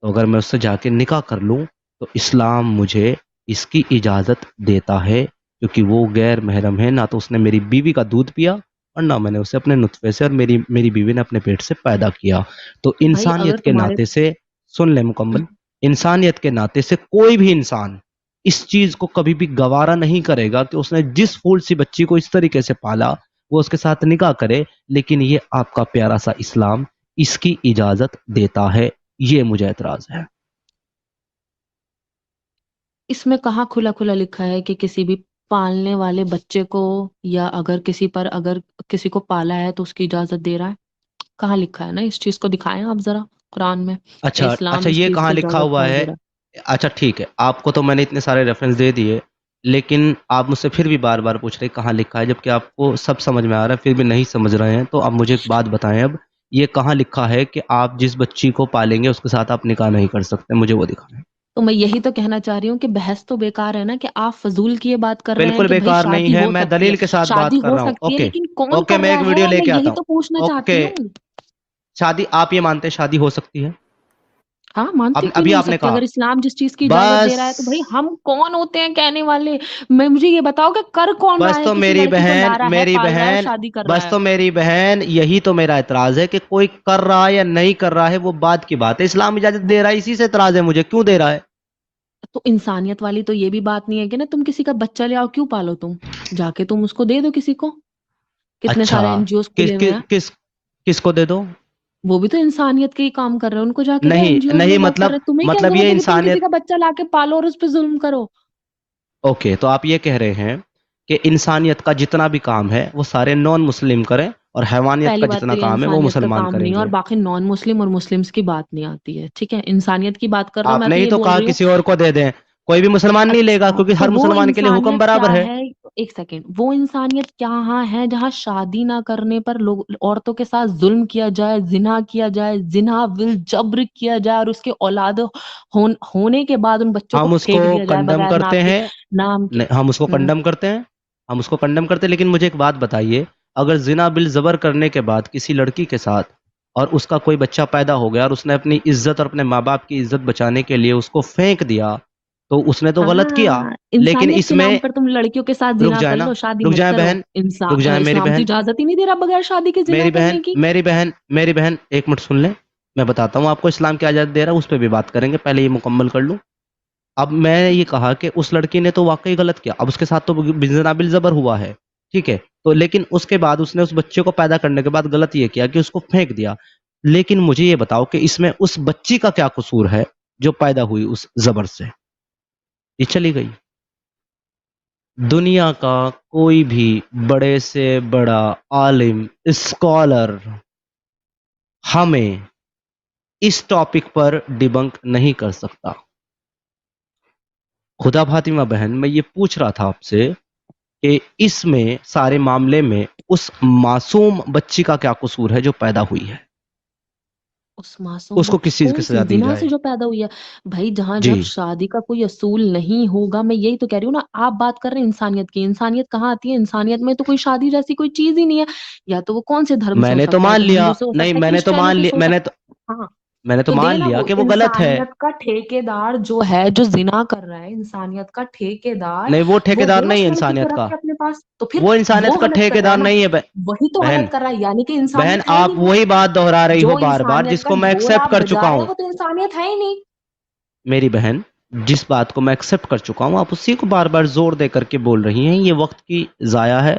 تو اگر میں اس سے جا کے نکاح کر لوں تو اسلام مجھے اس کی اجازت دیتا ہے، کیونکہ وہ غیر محرم ہے، نہ تو اس نے میری بیوی کا دودھ پیا اور نہ میں نے اسے اپنے نطفے سے اور میری بیوی نے اپنے پیٹ سے پیدا کیا. تو بھائی اگر انسانیت کے تمہارے ناطے سے، سن لیں مکمل، انسانیت کے ناطے سے کوئی بھی انسان اس چیز کو کبھی بھی گوارا نہیں کرے گا کہ اس نے جس پھول سی بچی کو اس طریقے سے پالا وہ اس کے ساتھ نکاح کرے، لیکن یہ آپ کا پیارا سا اسلام اس کی اجازت دیتا ہے. یہ مجھے اعتراض ہے. اس میں کہاں کھلا کھلا لکھا ہے کہ کسی بھی پالنے والے بچے کو، یا اگر کسی کو پالا ہے تو اس کی اجازت دے رہا ہے؟ کہاں لکھا ہے؟ نا اس چیز کو دکھائیں آپ ذرا قرآن میں کہ اچھا اسلام اچھا، اس یہ چیز کہاں کو لکھا اجازت ہوا کہاں ہے؟ دے رہا اچھا ٹھیک ہے، آپ کو تو میں نے اتنے سارے ریفرنس دے دیے، لیکن آپ مجھ سے پھر بھی بار بار پوچھ رہے کہاں لکھا ہے، جبکہ آپ کو سب سمجھ میں آ رہا ہے، پھر بھی نہیں سمجھ رہے ہیں. تو آپ مجھے ایک بات بتائیں، اب یہ کہاں لکھا ہے کہ آپ جس بچی کو پالیں گے اس کے ساتھ آپ نکاح نہیں کر سکتے؟ مجھے وہ دکھائیں. تو میں یہی تو کہنا چاہ رہی ہوں کہ بحث تو بیکار ہے نا، کہ آپ فضول کی یہ بات کر رہے ہیں بالکل کہ بھائی بیکار نہیں شادی ہے، ہو میں سکتی ہے، دلیل کے ساتھ شادی بات کر ہو رہا ہوں. سکتی ہے، اوکے لیکن کون اوکے، کر میں ایک رہا ویڈیو ہے؟ لے میں کے یہی آتا تو پوچھنا ہوں. چاہتی اوکے، ہوں. شادی آپ یہ مانتے ہیں شادی ہو سکتی ہے؟ ہاں مانتے کیوں ابھی نہیں ہو آپ نے سکتی؟ کہا اگر اسلام جس چیز کی اجازت بس دے رہا ہے تو بھائی ہم کون ہوتے ہیں کہنے والے؟ میں مجھے یہ بتاؤ کہ کر کون رہا بس ہے؟ تو کسی میری لڑکی کو بہن، لا رہا ہے، میری پال رہا ہے اور بہن، شادی کر رہا بس ہے. تو میری بہن، یہی تو میرا اعتراض ہے کہ کوئی کر رہا ہے یا نہیں کر رہا ہے وہ بات کی بات ہے. اسلام اجازت دے رہا ہے، اسی سے اعتراض ہے مجھے. کیوں دے رہا ہے؟ تو انسانیت والی تو یہ بھی بات نہیں ہے کہ نا تم کسی کا بچہ لے آؤ، کیوں پالو؟ تم جا کے تم اس کو دے دو کسی کو. کتنے اچھا، سارے این جی اوز کس کھلے ہوئے کس ہیں، کس کس کو دے دو؟ وہ بھی تو انسانیت کے ہی کام کر رہے ہیں، ان کو جا کے دو. این جی نہیں اوز نہیں، وہ لوگ کر رہے ہیں، تمہیں کیا مطلب ضرورت یہ ہے کہ تم کسی انسانیت. کا بچہ لا کے پالو اور اس پہ ظلم کرو؟ اوکے، تو آپ یہ کہہ رہے ہیں کہ انسانیت کا جتنا بھی کام ہے وہ سارے نان مسلم کریں، اور حیوانیت کا پہلی بات جتنا تو یہ کام ہے وہ انسانیت کا مسلمان کام کریں نہیں ہے، اور گے. باقی نان مسلم اور مسلمس کی بات نہیں آتی ہے، ٹھیک ہے؟ انسانیت کی بات کر رہے ہو، آپ میں نے تو ہی یہ تو بول کہا رہی ہوں. کسی اور کو دے دیں، کوئی بھی مسلمان نہیں لے گا اچھا، کیونکہ تو ہر وہ مسلمان کے لیے حکم انسانیت کیا برابر ہے. ہے؟ ایک سیکنڈ، وہ انسانیت کہاں ہے جہاں شادی نہ کرنے پر لوگ عورتوں کے ساتھ ظلم کیا جائے، زنا کیا جائے، زنا ول جبر کیا جائے، اور اس کے اولاد ہونے کے بعد ان بچوں کو ہم اس کو پھینک دیا جائے کنڈم بغیر کرتے ہیں، نام کے. ہم اس کو کنڈم کرتے ہیں، ہم اس کو کنڈم کرتے ہیں. لیکن مجھے ایک بات بتائیے، اگر زنا بالزبر کرنے کے بعد کسی لڑکی کے ساتھ اور اس کا کوئی بچہ پیدا ہو گیا اور اس نے اپنی عزت اور اپنے ماں باپ کی عزت بچانے کے لیے اس کو پھینک دیا، تو اس نے تو غلط کیا. ہاں، لیکن انسانیت اس کے میں نام پر تم لڑکیوں کے ساتھ رک زنا جائے کر نا، لو، شادی رک مت جائیں کرو. بہن، رک جائیں میری اسلام تو بہن، اجازت ہی نہیں دے رہا بغیر شادی کے زنا میری بہن، کرنے کی. میری بہن ایک منٹ سن لیں. میں بتاتا ہوں آپ کو اسلام کیا اجازت دے رہا ہے، اس پہ بھی بات کریں گے، پہلے یہ مکمل کر لوں. اب میں نے یہ کہا کہ اس لڑکی نے تو واقعی غلط کیا، اب اس کے ساتھ تو زنا بالزبر ہوا ہے، ٹھیک ہے، تو لیکن اس کے بعد اس نے اس بچے کو پیدا کرنے کے بعد غلط یہ کیا کہ اس کو پھینک دیا. لیکن مجھے یہ بتاؤ کہ اس میں اس بچی کا کیا قصور ہے جو پیدا ہوئی اس زبر سے؟ یہ چلی گئی. دنیا کا کوئی بھی بڑے سے بڑا عالم، اسکالر ہمیں اس ٹاپک پر ڈیبنک نہیں کر سکتا. خدا فاطمہ بہن، میں یہ پوچھ رہا تھا آپ سے کہ اس میں سارے معاملے میں اس معصوم بچی کا کیا قصور ہے جو پیدا ہوئی ہے؟ اس معصوم اس کو کس چیز کی کون سی سزا دی زنا جائے؟ سے جو پیدا ہوئی ہے بھائی، جہاں جی جب شادی کا کوئی اصول نہیں ہوگا، میں یہی تو کہہ رہی ہوں نا، آپ بات کر رہے ہیں انسانیت کی، انسانیت کہاں آتی ہے؟ انسانیت میں تو کوئی شادی جیسی کوئی چیز ہی نہیں ہے، یا تو وہ کون سے دھرم سے میں ہو نے تو سکتا ہے، مان تو لیا، ہندو سے ہو نہیں سکتا ہے، میں نے تو مان کرسچینٹی لیا، سے ہو سکتا ہے، ہاں میں نے تو تو مان دینا لیا وہ کہ وہ غلط ہے. انسانیت کا ٹھیکیدار جو ہے، جو زنا کر رہا ہے، انسانیت کا ٹھیکیدار نہیں وہ ٹھیکیدار وہ نہیں ہے اس لڑکی کو انسانیت رکھ کا، کے اپنے پاس، تو پھر وہ انسانیت وہ کا غلط کر رہا ہے ٹھیکیدار نا، نہیں ہے وہی تو بہن. غلط کر رہا ہے، یعنی کہ بہن انسانیت ہے ہی آپ نہیں وہ، وہی بات دہرا رہی جو ہو بار بار انسانیت جس کا کو میں ڈھول ایکسپٹ آپ کر چکا بجا رہے ہوں. ہو، وہ تو انسانیت ہے ہی نہیں. میری بہن جس بات کو میں ایکسپٹ کر چکا ہوں آپ اسی کو بار بار زور دے کر کے بول رہی ہیں، یہ وقت کی ضائع ہے،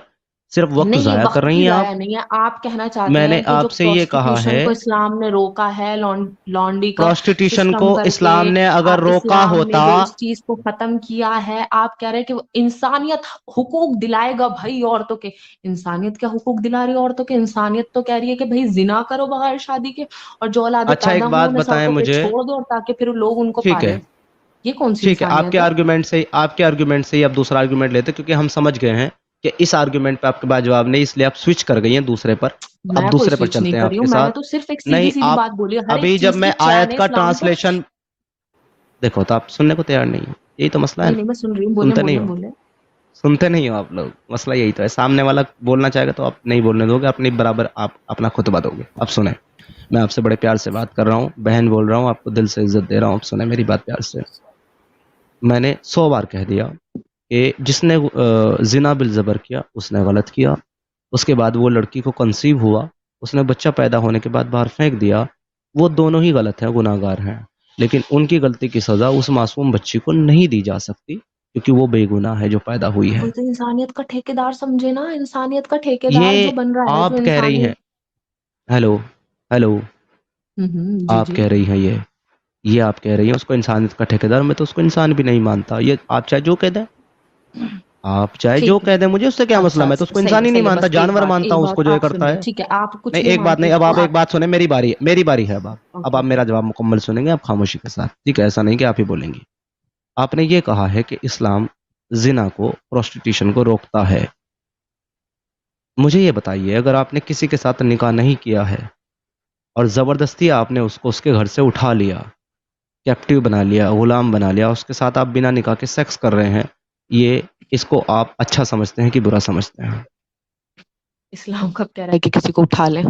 صرف وقت نہیں، یہ ضائع کر وقت رہی کی ہیں آپ. ضائع نہیں ہے، آپ کہنا چاہتے میں نے ہیں کہ جو آپ سے یہ کہا پروسٹیٹیوشن ہے، کو اسلام نے روکا ہے، لانڈی کا پروسٹیٹیوشن سسٹم کو کر کے، اسلام نے اگر روکا اسلام نے ہوتا، جو اس چیز کو ختم کیا ہے، آپ کہہ رہے ہیں کہ وہ انسانیت حقوق دلائے گا بھائی عورتوں کے. انسانیت کیا حقوق دلا رہی ہے عورتوں کے؟ انسانیت تو کہہ رہی ہے کہ بھائی زنا کرو بغیر شادی کے، اور جو اولادیں اچھا پیدا ایک ہوں بات انہیں بتائیں سڑکوں پہ مجھے، چھوڑ دو، اور تاکہ پھر لوگ ان کو ٹھیک ہے پالیں. یہ کون سی ٹھیک ہے، انسانیت ہے؟ آپ کے آرگومنٹ سے ہی اب دوسرا آرگومنٹ لیتے کیونکہ ہم سمجھ گئے ہیں کہ اس آرگومنٹ پہ آپ کے پاس جواب نہیں، اس لیے آپ سوئچ کر گئی ہیں دوسرے پر. میں اب کوئی دوسرے پر سوئچ نہیں چلتے ہیں کر آپ رہی کے ہوں، میں نے ساتھ. تو صرف ایک نہیں سیدھی سیدھی آپ بات بولی ہے، ہر ایک ابھی جب چیز میں کی چین آیت ہے کا اسلام کو. ٹرانسلیشن دیکھو تو آپ سننے کو تیار نہیں ہیں، یہی تو مسئلہ ہے نہیں نا. نہیں، میں سن رہی ہوں، بولے سنتے نہیں بولے ہو، بولے. سنتے نہیں ہو آپ لوگ، مسئلہ یہی تو ہے. سامنے والا بولنا چاہے گا تو آپ نہیں بولنے دو گے، اپنی برابر آپ اپنا خطبہ دو گے. اب سنیں، میں آپ سے بڑے پیار سے بات کر رہا ہوں، بہن بول رہا ہوں، آپ کو دل سے عزت دے رہا ہوں. اب سنیں میری بات پیار سے. میں نے 100 بار کہہ دیا کہ جس نے زنا بالزبر کیا اس نے غلط کیا. اس کے بعد وہ لڑکی کو کنسیو ہوا، اس نے بچہ پیدا ہونے کے بعد باہر پھینک دیا، وہ دونوں ہی غلط ہیں، گناہ گار ہیں. لیکن ان کی غلطی کی سزا اس معصوم بچی کو نہیں دی جا سکتی کیونکہ وہ بے گناہ ہے جو پیدا ہوئی ہے. کوئی تو انسانیت کا ٹھیکیدار سمجھے نا، انسانیت کا ٹھیکیدار یہ جو بن رہا ہے، جو آپ کہہ رہی ہیں، انسانیت. ہیلو ہیلو، جی آپ جی. کہہ رہی ہیں یہ آپ کہہ رہی ہیں اس کو انسانیت کا ٹھیکیدار. میں تو اس کو انسان بھی نہیں مانتا. یہ آپ چاہے جو کہہ دیں، آپ چاہے جو ٹھیک ہے، کہہ دیں، مجھے اس سے کیا مسئلہ، اچھا میں تو اس کو صحیح انسان ہے، ہی نہیں صحیح ہے، مانتا، بس جانور مانتا ایک ہوں اس کو بات جو یہ آپ کرتا سنیے، ہے. ٹھیک ہے، آپ کچھ نہیں نہیں ایک بات مانتے نہیں، اب تو آپ ایک آپ. بات سنیں، میری باری ہے اب اب اوکے آپ میرا جواب مکمل سنیں گے، آپ خاموشی کے ساتھ، ٹھیک ہے؟ ایسا نہیں کہ آپ ہی بولیں گی. آپ نے یہ کہا ہے کہ اسلام زنا کو، پروسٹیٹیوشن کو روکتا ہے. مجھے یہ بتائیے، اگر آپ نے کسی کے ساتھ نکاح نہیں کیا ہے اور زبردستی آپ نے اس کو اس کے گھر سے اٹھا لیا، کیپٹیو بنا لیا، غلام بنا لیا، اس کے ساتھ آپ بنا نکاح کے سیکس کر رہے ہیں، یہ اس کو آپ اچھا سمجھتے ہیں کہ برا سمجھتے ہیں؟ اسلام کب کہہ رہا ہے کہ کسی کو اٹھا لیں؟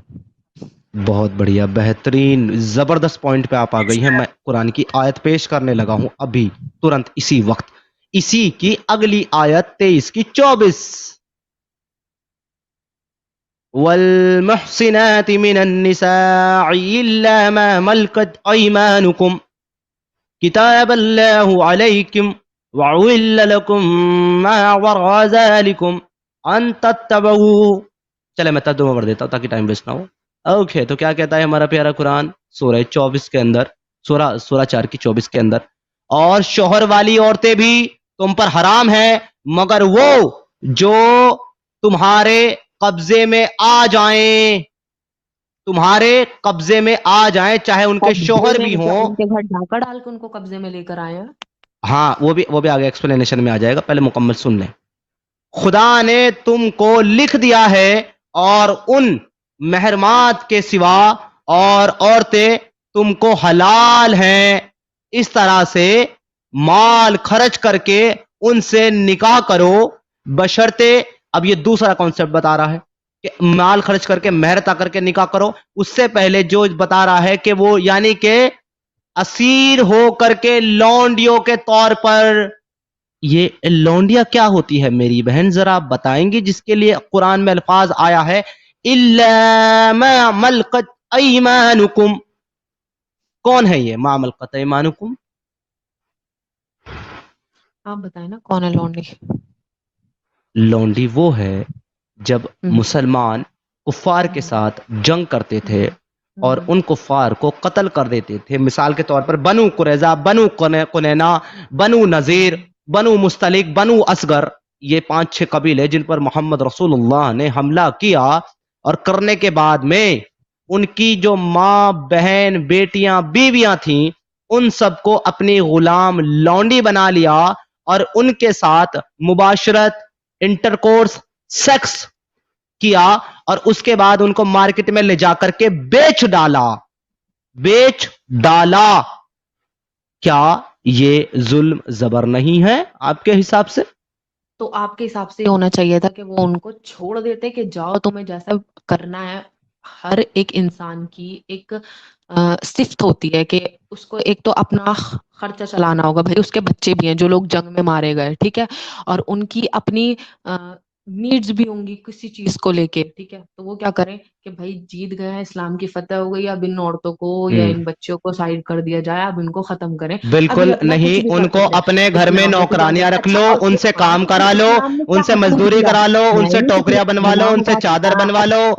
بہت بڑھیا، بہترین، زبردست پوائنٹ پہ آپ آ گئی ہیں. میں قرآن کی آیت پیش کرنے لگا ہوں ابھی ترنت اسی وقت، اسی کی اگلی آیت 23 کی 24. والمحصنات من النساء إلا ما ملكت أيمانكم كتاب الله عليكم وعل لكم ما وراء ذلكم أن تتبعوا. چلے میں ترجمہ پڑھ دیتا ہوں تاکہ ٹائم ویسٹ نہ ہو. اوکے، تو کیا کہتا ہے ہمارا پیارا قرآن سورہ 24 کے اندر، سورہ 4 کی 24 کے اندر، اور شوہر والی عورتیں بھی تم پر حرام ہیں مگر وہ جو تمہارے قبضے میں آ جائیں، تمہارے قبضے میں آ جائیں، چاہے ان کے قبضے شوہر میں بھی کیا ہوں. ان کے گھر ڈھاکہ ڈال کے ان کو قبضے میں لے کر آئے ہیں؟ ہاں وہ بھی آگے ایکسپلینیشن میں آ جائے گا، پہلے مکمل سن لیں. خدا نے تم کو لکھ دیا ہے اور ان محرمات کے سوا اور عورتیں تم کو حلال ہیں، اس طرح سے مال خرچ کر کے ان سے نکاح کرو، بشرطے. اب یہ دوسرا کانسیپٹ بتا رہا ہے کہ مال خرچ کر کے، مہر عطا کر کے نکاح کرو. اس سے پہلے جو بتا رہا ہے کہ وہ یعنی کہ اسیر ہو کر کے لونڈیوں کے طور پر. یہ لونڈیا کیا ہوتی ہے میری بہن، ذرا آپ بتائیں گی؟ جس کے لیے قرآن میں الفاظ آیا ہے الا ما ملکت ایمانکم. کون ہے یہ ما ملکت ایمانکم؟ آپ بتائیں نا کون ہے لونڈی؟ لونڈی وہ ہے جب مسلمان کفار کے ساتھ جنگ کرتے تھے اور ان کفار کو قتل کر دیتے تھے. مثال کے طور پر بنو قریظہ، بنو قنینا، بنو نذیر، بنو مستلق، بنو اصغر، یہ 5-6 قبیلے جن پر محمد رسول اللہ نے حملہ کیا، اور کرنے کے بعد میں ان کی جو ماں، بہن، بیٹیاں، بیویاں تھیں، ان سب کو اپنی غلام لونڈی بنا لیا اور ان کے ساتھ مباشرت، इंटरकोर्स सेक्स किया और उसके बाद उनको मार्केट में ले जाकर के बेच डाला, क्या ये जुल्म जबर नहीं है आपके हिसाब से? तो आपके हिसाब से होना चाहिए था कि वो उनको छोड़ देते कि जाओ तुम्हें जैसा करना है। हर एक इंसान की एक सिफ्त होती है कि उसको एक तो अपना खर्चा चलाना होगा, भाई उसके बच्चे भी हैं जो लोग जंग में मारे गए, ठीक है, और उनकी अपनी नीड्स भी होंगी किसी चीज को लेके, ठीक है। तो वो क्या करें कि भाई जीत गए हैं, इस्लाम की फतह हो गई, अब इन औरतों को या इन बच्चों को साइड कर दिया जाए, अब इनको खत्म करें। अब ये बिल्कुल अपना नहीं, कुछ भी कर उनको सकते हैं। अपने घर में इस्लाम में तो नौकरानियां जाने रख अच्छा, लो, और उनसे फिर काम करा लो, इस्लाम ने क्या उनसे हुक्म मजदूरी दिया? करा लो, उनसे नहीं, टोकरियां बनवा लो, गुलाम उनसे का चादर क्या? बनवा लो,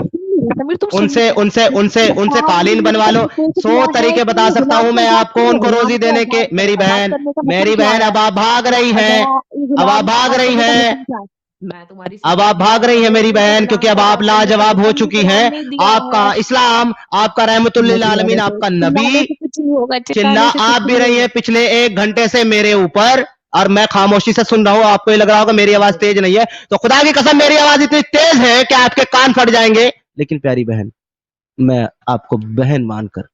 समीर तुम सुन उनसे लो। उनसे उनसे उनसे इस्लाम कालीन ने बनवा लो। हुक्म 100 दिया है तरीके कि बता सकता गुलाम हूं को मैं आजाद आपको करो, उनको गुलाम रोजी को देने के। आजाद मेरी करो। आजाद बहन, करने का मतलब मेरी क्या बहन, है? अब आप भाग रही हैं, अब गुलाम आप को भाग आजाद रही करने का हैं, मतलब क्या है? मैं तुम्हारी अब आप भाग रही हैं मेरी बहन, क्योंकि अब आप लाजवाब हो चुकी हैं। आपका इस्लाम, आपका रहमतुल लिल आलमीन, आपका नबी, कुछ नहीं होगा, चिल्ला आप भी रही हैं पिछले 1 घंटे से मेरे ऊपर, और मैं खामोशी से सुन रहा हूं। आपको ये लग रहा होगा मेरी आवाज तेज नहीं है, तो खुदा की कसम मेरी आवाज इतनी तेज है कि आपके कान फट जाएंगे। लेकिन प्यारी बहन, मैं आपको बहन मानकर,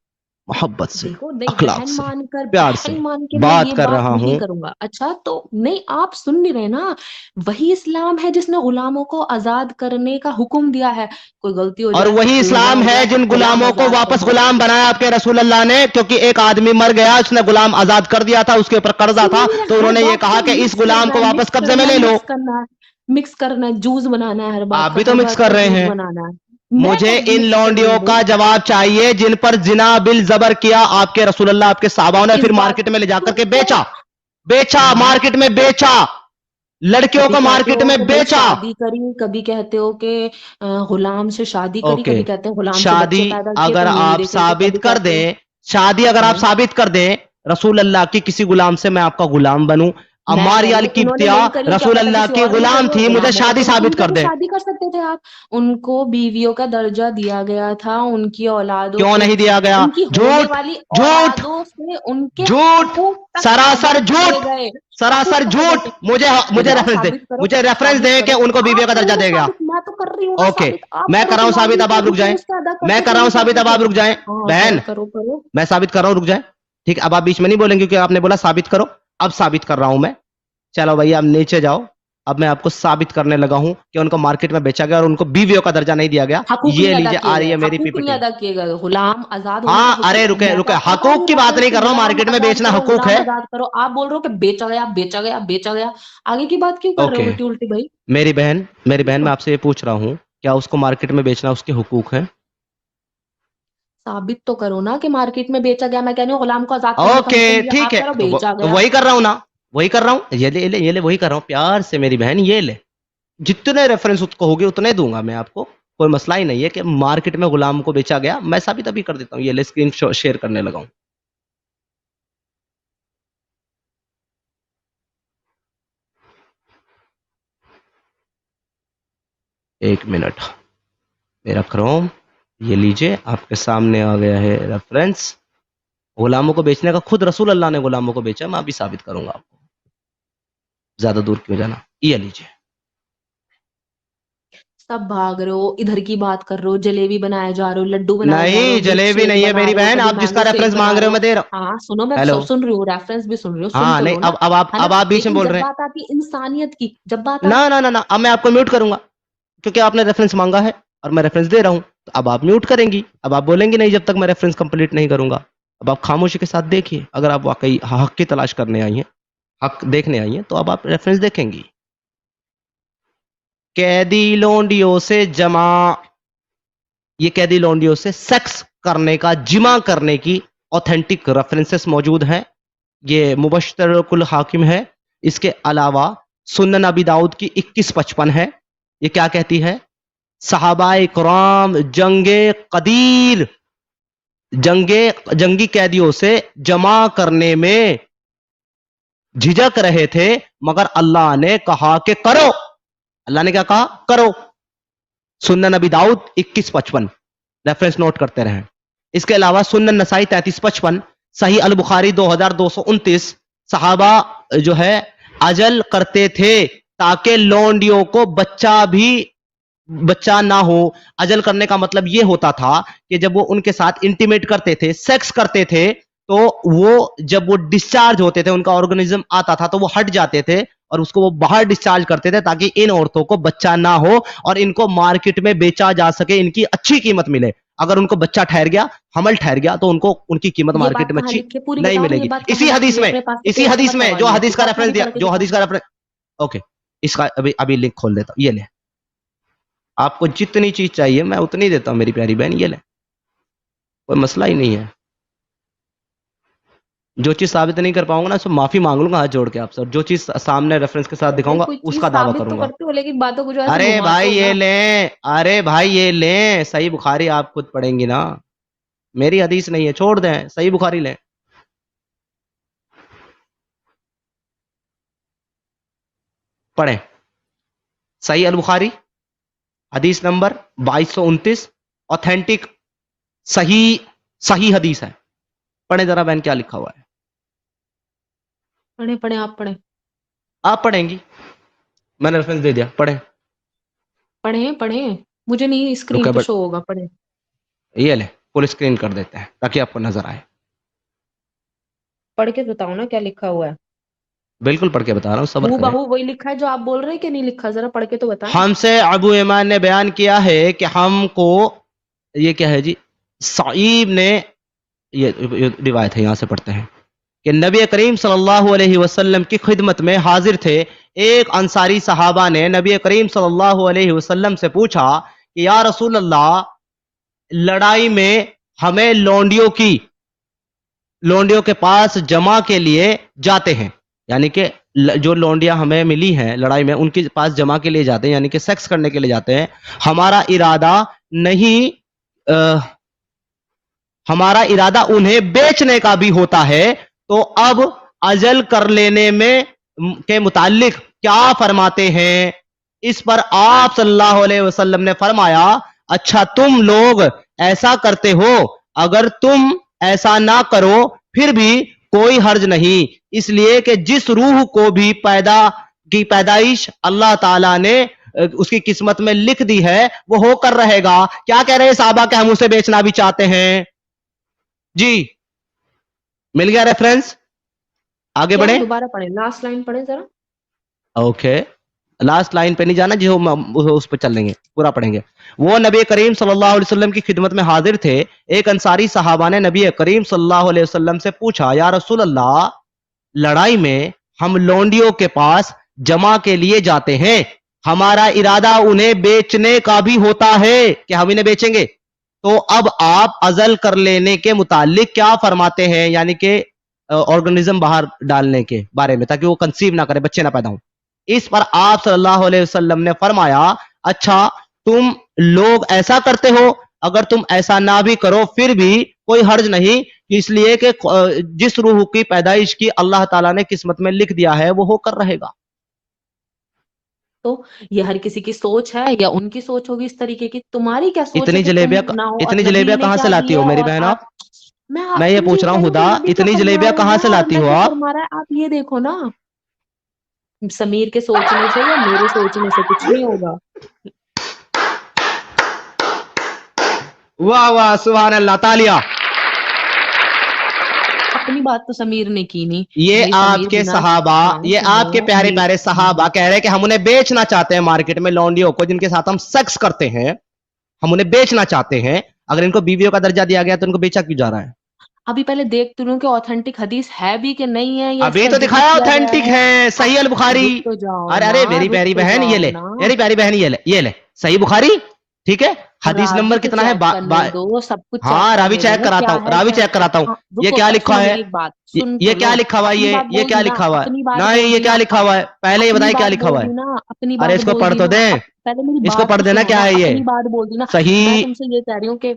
मोहब्बत से, देखो नहीं, अखलाक बहन से, मानकर, प्यार से बहन मान के मैं बात ये कर बात रहा नहीं हूं। करूंगा। अच्छा तो नहीं, आप सुन नहीं रहे ना, वही इस्लाम है जिसने गुलामों को आजाद करने का हुक्म दिया है। कोई गलती हो और जाए, वही कोई गुनाह इस्लाम हो है जाए, जिन गुलाम गुलामों को आजाद कर वापस दो। गुलाम बनाया आपके रसूल अल्लाह ने, क्योंकि एक आदमी मर गया, उसने गुलाम आजाद कर दिया था, उसके ऊपर कर्जा सुन था, नहीं रहे, तो हर उन्होंने ये बात कहा को कि इस मिक्स गुलाम करना को है, वापस मिक्स कब्जे में करना है, ले लो। मिक्स करना है, मिक्स करना है, जूस बनाना है, हर बात आप का, भी तो हर मिक्स बात कर का रहे जूस हैं। बनाना है। मैं मुझे कब इन मिक्स कर रही लौंडियों हूँ? का जवाब चाहिए जिन पर जिना बिल जबर किया आपके रसूल अल्लाह, आपके साहबाओं ने, इस फिर बात मार्केट में ले जाकर के तो बेचा, मैं मार्केट में बेचा, लड़कियों कभी को कहते मार्केट हो में कि भाई बेचा। शादी करी, कभी कहते हो कि गुलाम से शादी करी, ओके, कभी कहते हैं गुलाम से शादी बच्चे पैदा किए अगर तो मूवी आप देख रहे थे, साबित कभी कर कहते हो दें, शादी अगर आप नहीं। साबित कर दें रसूल अल्लाह की किसी गुलाम से, मैं आपका गुलाम बनूं। मैं कह अम्मार रही अल हूँ उन्होंने किब्तिया नहीं करी, क्या रसूल पता अल्लाह किसी की और ने गुलाम करी हो। थी, मुझे गुलामों को शादी तो हुक्म साबित दिया कर तो दे। शादी कर सकते थे आप। उनको बीवियों का दर्जा दिया गया था, उनकी औलादों क्यों को, नहीं दिया गया? उनकी होने झूठ, वाली झूठ, औलादों से उनके झूठ, हकूक तक सरासर अदा किए झूठ, गए। हकूक सरासर तक अदा झूठ। किए। मुझे तो मुझे जाओ रेफरेंस दे, साबित करो, मुझे रेफरेंस साबित दे कि करो। उनको बीवियों आप का दर्जा करोगे देगा। साबित, मैं तो कर रही हूँ ना ओके, साबित। आप मैं करो कर रहा कि हूं साबित, मांगी अब को आप रुक जाएं। हुकूक अदा मैं करते कर थे रहा हूं नहीं साबित, करते अब थे। आप रुक जाएं। हाँ बहन, करो करो। मैं साबित कर रहा हूं, रुक जाएं। ठीक, अब आप बीच में नहीं बोलेंगे क्योंकि आपने बोला साबित करो। अब साबित कर रहा हूं मैं। चलो भैया, आप नीचे जाओ। अब मैं आपको साबित करने लगा हूं कि उनको मार्केट में बेचा गया और उनको बीवियों का दर्जा नहीं दिया गया। हकूक नहीं ये अदा लीजिए, किए आ रही गए, है मेरी हकूक नहीं पीपीटी। अदा किए गए। गुलाम आजाद होने का हाँ, अरे हुकूक, रुके मैं तो रुके, आपको बता हकूक रही की हूँ बात नहीं रेफरेंस, कर रहा हूं, गुलाम मार्केट में आजाद बेचना करो, हकूक गुलाम है। आजाद करो। आप बोल रहे हो कि बेचा गया, बेचा गया, बेचा गया। आगे की बात क्यों कर रहे हो ओके, उल्टी उल्टी भाई? मेरी बहन, मैं आपसे ये पूछ रहा हूं, क्या उसको मार्केट में बेचना उसके हुकूक है? साबित तो करो ना कि मार्केट में बेचा गया। मैं कह रही हूँ गुलाम को आजाद करने का ओके, हुक्म दिया, ठीक आप है, कह रहे हो तो, बेचा तो गया। वही कर रहा हूं ना, वही कर रहा हूं। ये ले वही कर रहा हूं प्यार से मेरी बहन, ये ले। जितने रेफरेंस उसको होगे उतने दूंगा मैं आपको, कोई मसला ही नहीं है कि मार्केट में गुलाम को बेचा गया। मैं साबित अभी कर देता हूं, ये ले, स्क्रीन शेयर करने लगा हूं। एक मिनट, मेरा क्रोम, ये लीजिए, आपके सामने आ गया है रेफरेंस। गुलामों को बेचने का खुद रसूल अल्लाह ने गुलामों को बेचा, मैं अभी साबित करूंगा आपको। ज्यादा दूर क्यों जाना, ये लीजिए। सब भाग रहे हो, इधर की बात कर रहे हो, जलेबी बनाए जा रहे हो, लड्डू बनाए जा रहे हो, नहीं, मिल्क जलेबी शेक नहीं है बना मेरी रहे हो, बहन, कभी आप जिसका मैंगो शेक रेफरेंस बना मांग रहे रहे हो हो। मैं दे रहा हाँ सुनो, मैं हूं। हेलो, सुन रही हूँ, रेफरेंस भी सुन रही हूँ, सुन हाँ तो नहीं, लो ना, अब है ना। आप बीच में लेकिन बोल जब रहे हैं। बात आती है इंसानियत की, जब बात ना ना ना ना, अब मैं आपको म्यूट करूंगा क्योंकि आपने रेफरेंस मांगा है और मैं रेफरेंस दे रहा हूं, तो अब आप म्यूट करेंगी। अब आप बोलेंगी नहीं जब तक मैं रेफरेंस कंप्लीट नहीं करूंगा। अब आप खामोशी के साथ देखिए, अगर आप वाकई हक की तलाश करने आई हैं, हक देखने आई हैं, तो अब आप रेफरेंस देखेंगी। कैदी लोंडियों से जमा, ये कैदी लोंडियों से सेक्स करने का, जिमा करने की ऑथेंटिक रेफरेंसेस मौजूद हैं। ये मुबश्शरकुल हाकिम है। इसके अलावा सुन्नन अबी दाऊद की 2155 है। ये क्या कहती है? सहाबाए कुराम जंगी कैदियों से जमा करने में झिझक रहे थे, मगर अल्लाह ने कहा कि करो। अल्लाह ने क्या कहा? करो। सुन्नन अबी दाऊद 2155, रेफरेंस नोट करते रहें। इसके अलावा सुन्नन नसाई 3355, सही अल बुखारी 2229, सहाबा जो है अजल करते थे ताकि लौंडियों को बच्चा ना हो। अजल करने का मतलब ये होता था कि जब वो उनके साथ इंटीमेट करते थे, सेक्स करते थे, तो वो जब वो डिस्चार्ज होते थे, उनका ऑर्गेनिज्म आता था, तो वो हट जाते थे और उसको वो बाहर डिस्चार्ज करते थे ताकि इन औरतों को बच्चा ना हो और इनको मार्केट में बेचा जा सके, इनकी अच्छी कीमत मिले। अगर उनको बच्चा ठहर गया, हमल ठहर गया, तो उनको उनकी कीमत ये मार्केट बात में कहाँ अच्छी लिखी है पूरी नहीं बताओ, ये मिलेगी। बात इसी कहाँ लिखी हदीस है? में अपने पास से इसी पेश हदीस मत में जो करवाइए, हदीस का किताब रेफरेंस नहीं दिया, करके जो दिखाओ। हदीस का रेफरेंस, ओके, इसका अभी लिंक खोल देता हूं, ये ले। आपको जितनी चीज चाहिए मैं उतनी देता हूं मेरी प्यारी बहन, ये ले, कोई मसला ही नहीं है। जो चीज साबित नहीं कर पाऊंगा ना, उसको माफी मांग लूंगा हाथ जोड़ के आपसे, और जो चीज सामने रेफरेंस के साथ भाई दिखाऊंगा कोई चीज उसका दावा साबित तो करूंगा। करते हो, लेकिन बातों को जो ऐसे अरे घुमाते भाई हो ये ना। लें, अरे भाई ये लें, सही बुखारी आप खुद पढ़ेंगी ना, मेरी हदीस नहीं है, छोड़ दें, सही बुखारी लें। पढ़ें सही अल बुखारी, हदीस नंबर 2229, ऑथेंटिक सही सही हदीस है। पढ़े जरा बहन क्या लिखा हुआ है, पढ़े पढ़े, आप पढ़े आप पढ़ेंगी, मैंने रेफरेंस दे दिया, पढ़े। पढ़े पढ़े, मुझे नहीं स्क्रीन रुके पे बट शो होगा, पढ़े। ये ले, फुल स्क्रीन कर देते हैं ताकि आपको नजर आए। पढ़ के बताओ ना क्या लिखा हुआ है। बिल्कुल पढ़ के बता रहा हूँ, सब्र हूँ करें। बहू वही लिखा है जो आप बोल रहे हैं कि नहीं लिखा? जरा पढ़ के तो बताएं। हमसे अबू ईमान ने बयान किया है कि हमको, ये क्या है जी, सईब ने, ये रिवायत है, यहां से पढ़ते हैं कि नबी करीम सल्लल्लाहु अलैहि वसल्लम की खिदमत में हाजिर थे एक अंसारी सहाबा ने नबी करीम सल्लल्लाहु अलैहि वसल्लम से पूछा कि या रसूल अल्लाह, लड़ाई में हमें लौंडियों के पास जमा के लिए जाते हैं, यानी कि जो लौंडियां हमें मिली हैं लड़ाई में उनके पास जमा के लिए जाते हैं, यानी कि सेक्स करने के लिए जाते हैं। हमारा इरादा उन्हें बेचने का भी होता है, तो अब अजल कर लेने में के मुतालिक क्या फरमाते हैं? इस पर आप सल्लल्लाहु अलैहि वसल्लम ने फरमाया, अच्छा तुम लोग ऐसा करते हो, अगर तुम ऐसा ना करो फिर भी कोई हर्ज नहीं, इसलिए कि जिस रूह को भी पैदाइश अल्लाह ताला ने उसकी किस्मत में लिख दी है वो होकर रहेगा। क्या कह रहे हैं साहबा के हम उसे बेचना भी चाहते हैं जी। मिल गया रेफरेंस, आगे क्या बढ़े। दोबारा पढ़े, लास्ट लाइन पढ़े जरा। ओके, लास्ट लाइन पे नहीं जाना जी, उस पर चलेंगे, पूरा पढ़ेंगे। वो नबी करीम सल्लल्लाहु अलैहि वसल्लम की खिदमत में हाजिर थे। एक अंसारी सहाबा ने नबी करीम सल्लल्लाहु अलैहि वसल्लम से पूछा, या रसूल अल्लाह, लड़ाई में हम लौंडियों के पास जमा के लिए जाते हैं, हमारा इरादा उन्हें बेचने का भी होता है कि हम इन्हें बेचेंगे, तो अब आप अजल कर लेने के मुतालिक क्या फरमाते हैं, यानी कि ऑर्गेनिज्म बाहर डालने के बारे में, ताकि वो कंसीव ना करे, बच्चे ना पैदा हों। इस पर आप सल्लल्लाहु अलैहि वसल्लम ने फरमाया, अच्छा तुम लोग ऐसा करते हो, अगर तुम ऐसा ना भी करो फिर भी कोई हर्ज नहीं, इसलिए कि जिस रूह की पैदाइश की अल्लाह ताला ने किस्मत में लिख दिया है वो होकर रहेगा। तो ये हर किसी की सोच है या उनकी सोच होगी इस तरीके की? तुम्हारी क्या सोच है इतनी कि तुम जलेबियां ना हो और इतनी नबी जलेबियां ने कहां क्या से लाती दिया हो है मेरी और बहन आप? मैं ये तुमसे पूछ रहा हूँ कह हुदा, ये क्या इतनी फरमा जलेबियां रहे कहां हैं से और लाती मैं हो क्या आप? फरमा रहा है, आप ये देखो ना, समीर के सोचने से या मेरे सोचने से कुछ नहीं होगा। वाह वाह, सुभान अल्लाह, तालिया। अपनी बात तो समीर ने की नहीं ये भाई, समीर आपके बिना सहाबा, ये आपके प्यारे प्यारे सहाबा कह रहे हैं कि हम उन्हें बेचना चाहते हैं मार्केट में, लौंडियों को जिनके साथ हम सेक्स करते हैं, हम उन्हें बेचना चाहते हैं। अगर इनको बीवियों का दर्जा दिया गया तो इनको बेचा क्यों जा रहा है? अभी पहले देख तो लूं कि ऑथेंटिक हदीस है भी कि नहीं है, या अभी इसका तो जिक्र दिखाया किया गया ऑथेंटिक है, सही अल बुखारी। रुक तो जाओ अरे ना, अरे मेरी रुक प्यारी तो बहन, ये जाओ ले, ना, मेरी प्यारी बहन, ये ले सही बुखारी, ठीक है। हदीस रावी नंबर तो कितना है? चेक करने दो, सब कुछ चेक हाँ रावी करने चेक दो ना, कराता क्या हूँ, है रावी क्या चेक कराता हूँ। हाँ, ये रुको क्या पहले लिखा सुनो है? मेरी एक बात, सुन ये तो क्या लो। लिखा हुआ है? अपनी बात ये बोल क्या दी ना, लिखा हुआ है? अपनी बात नहीं, बोल ये दी क्या ना, लिखा हुआ है? पहले ये अपनी बताए क्या बात लिखा हुआ बोल है? दी ना, अपनी अरे बात इसको बोल पढ़ दी तो ना, दें, पहले मेरी इसको बात पढ़ तो देना, सुनो क्या ना, है ये? अपनी बात बोल दी ना। सही, मैं तुमसे ये कह रही हूँ कि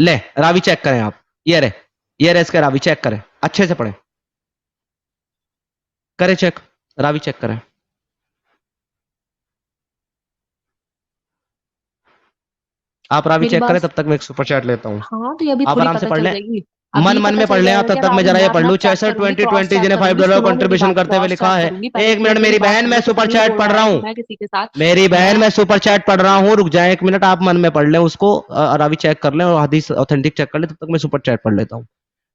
ले रावी चेक करें आप, ये रहे इसके रावी चेक करें, अच्छे से पढ़ें, करें चेक, रावी चेक करें। आप रावी मेरी चेक बात, करें, तब तक मैं एक सुपर चैट लेता हूं। हाँ तो ये अभी आप थोड़ी आराम से पता पढ़ चल लें, जाएगी। मन अभी मन में पता पढ़ चल लें जाएगा आप, तब क्या तक मैं बाद जरा में? ये मैं पढ़ अपना लूँ। चेक 66 करूंगी, क्रॉस 2020 चेक जिन्हें करूंगी, $5 सुनो मेरी कंट्रीब्यूशन बात, करते हुए क्रॉस लिखा चेक है। करूंगी। पहले एक मिनट मेरी मेरी बात बहन, सुन मैं लो, तो सुपर तभी चैट बोल पढ़ रहा रहा है कि हूँ। मैं किसी के साथ मेरी बहन, मैं मैं सुपर चैट पढ़ रहा हूँ, रुक जाए एक मिनट, आप मन में पढ़ लें उसको, रावी चेक कर लें और हदीस ऑथेंटिक चेक कर लें, तब तक मैं सुपर चैट पढ़ लेता हूँ।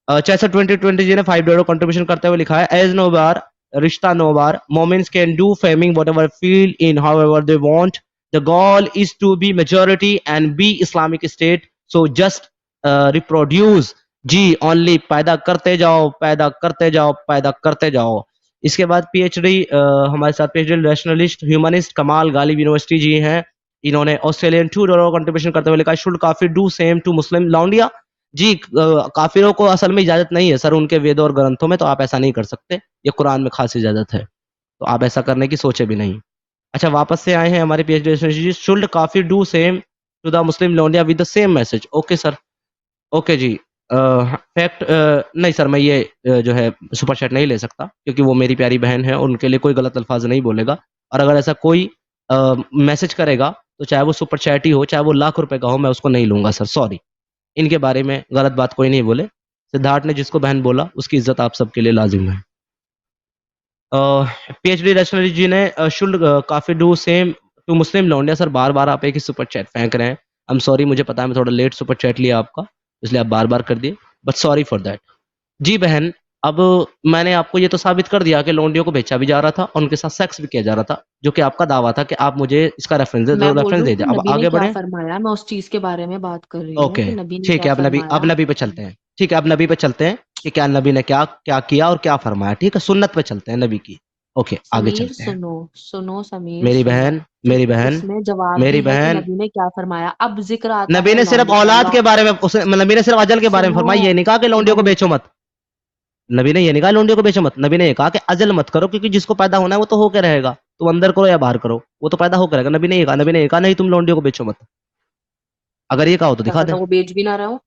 66 2020 जी ने $5 कंट्रीब्यूशन करते हुए लिखा है, एज नो बार रिश्ता no bar, moments can do farming whatever feel in however they want, the goal is to be majority and be Islamic state, so just reproduce जी only, पैदा करते जाओ, पैदा करते जाओ, पैदा करते जाओ। इसके बाद पीएचडी हमारे साथ पीएचडी रैशनलिस्ट ह्यूमनिस्ट कमाल गालिब यूनिवर्सिटी जी हैं। इन्होंने ऑस्ट्रेलियन $2 कंट्रीब्यूशन करते हुए लिखा, should copy do same to Muslim लौंडिया। जी काफिरों को असल में इजाजत नहीं है सर उनके वेदों और ग्रंथों में, तो आप ऐसा नहीं कर सकते, ये कुरान में खास इजाजत है, तो आप ऐसा करने की सोचे भी नहीं। अच्छा, वापस से आए हैं हमारे PhD, should copy do same to the Muslim लौंडिया with the same message. Okay sir, okay जी। फैक्ट नहीं सर, मैं ये जो है सुपर चैट नहीं ले सकता, क्योंकि वो मेरी प्यारी बहन है, उनके लिए कोई गलत अल्फाज नहीं बोलेगा, और अगर ऐसा कोई मैसेज करेगा तो चाहे वो सुपर चैट ही हो, चाहे वो ₹1,00,000 का हो, मैं उसको नहीं लूंगा सर, सॉरी। इनके बारे में गलत बात कोई नहीं बोले। सिद्धार्थ ने जिसको बहन बोला उसकी इज्जत आप सबके लिए लाजिम है। पीएचडी रैशनलिस्ट जी ने should copy do same to Muslim लौंडिया। सर बार बार आप एक ही सुपर चैट फेंक रहे हैं, आई एम सॉरी, मुझे पता है मैं थोड़ा लेट सुपर चैट लिया आपका, इसलिए आप बार बार कर दिए, बट सॉरी फॉर दैट। जी बहन, अब मैंने आपको ये तो साबित कर दिया कि लौंडियों को बेचा भी जा रहा था और उनके साथ सेक्स भी किया जा रहा था, जो कि आपका दावा था कि आप मुझे इसका रेफरेंस दे दो, मैं बोल रेफरेंस रही दे हूँ दे। कि अब नबी ने आगे क्या बढ़े। फरमाया, मैं उस चीज के बारे में बात कर रही हूँ ओके कि नबी ने ठीक क्या है, अब फरमाया। नबी पे चलते हैं। ठीक है, अब नबी पे चलते हैं कि क्या नबी ने क्या क्या किया और क्या फरमाया। ठीक है, सुन्नत पे चलते हैं नबी की। ओके आगे समीर चलते हैं। सुनो, सुनो समीर मेरी सुनो, बहन, मेरी बहन, उसने जवाब मेरी दी है कि बहन, नबी ने क्या फरमाया। अब जिक्र आता नबी है ने सिर्फ लौंडी का। औलाद के बारे में, नबी ने सिर्फ अजल के बारे में सुनो फरमाया, ये नहीं कहा कि लौंडियों को सुनो, बेचो मत। नबी ने ये नहीं कहा लौंडियों को बेचो मत, नबी ने ये कहा कि अजल मत करो, क्योंकि जिसको पैदा होना है वो तो होके रहेगा, तुम अंदर करो या बाहर करो, वो तो पैदा होकर रहेगा। नबी ने ये कहा, नबी ने ये कहा नहीं तुम लौंडियों को बेचो मत। अगर ये कहा हो तो क्या दिखा पता दें। वो बेच भी ना रहे हो,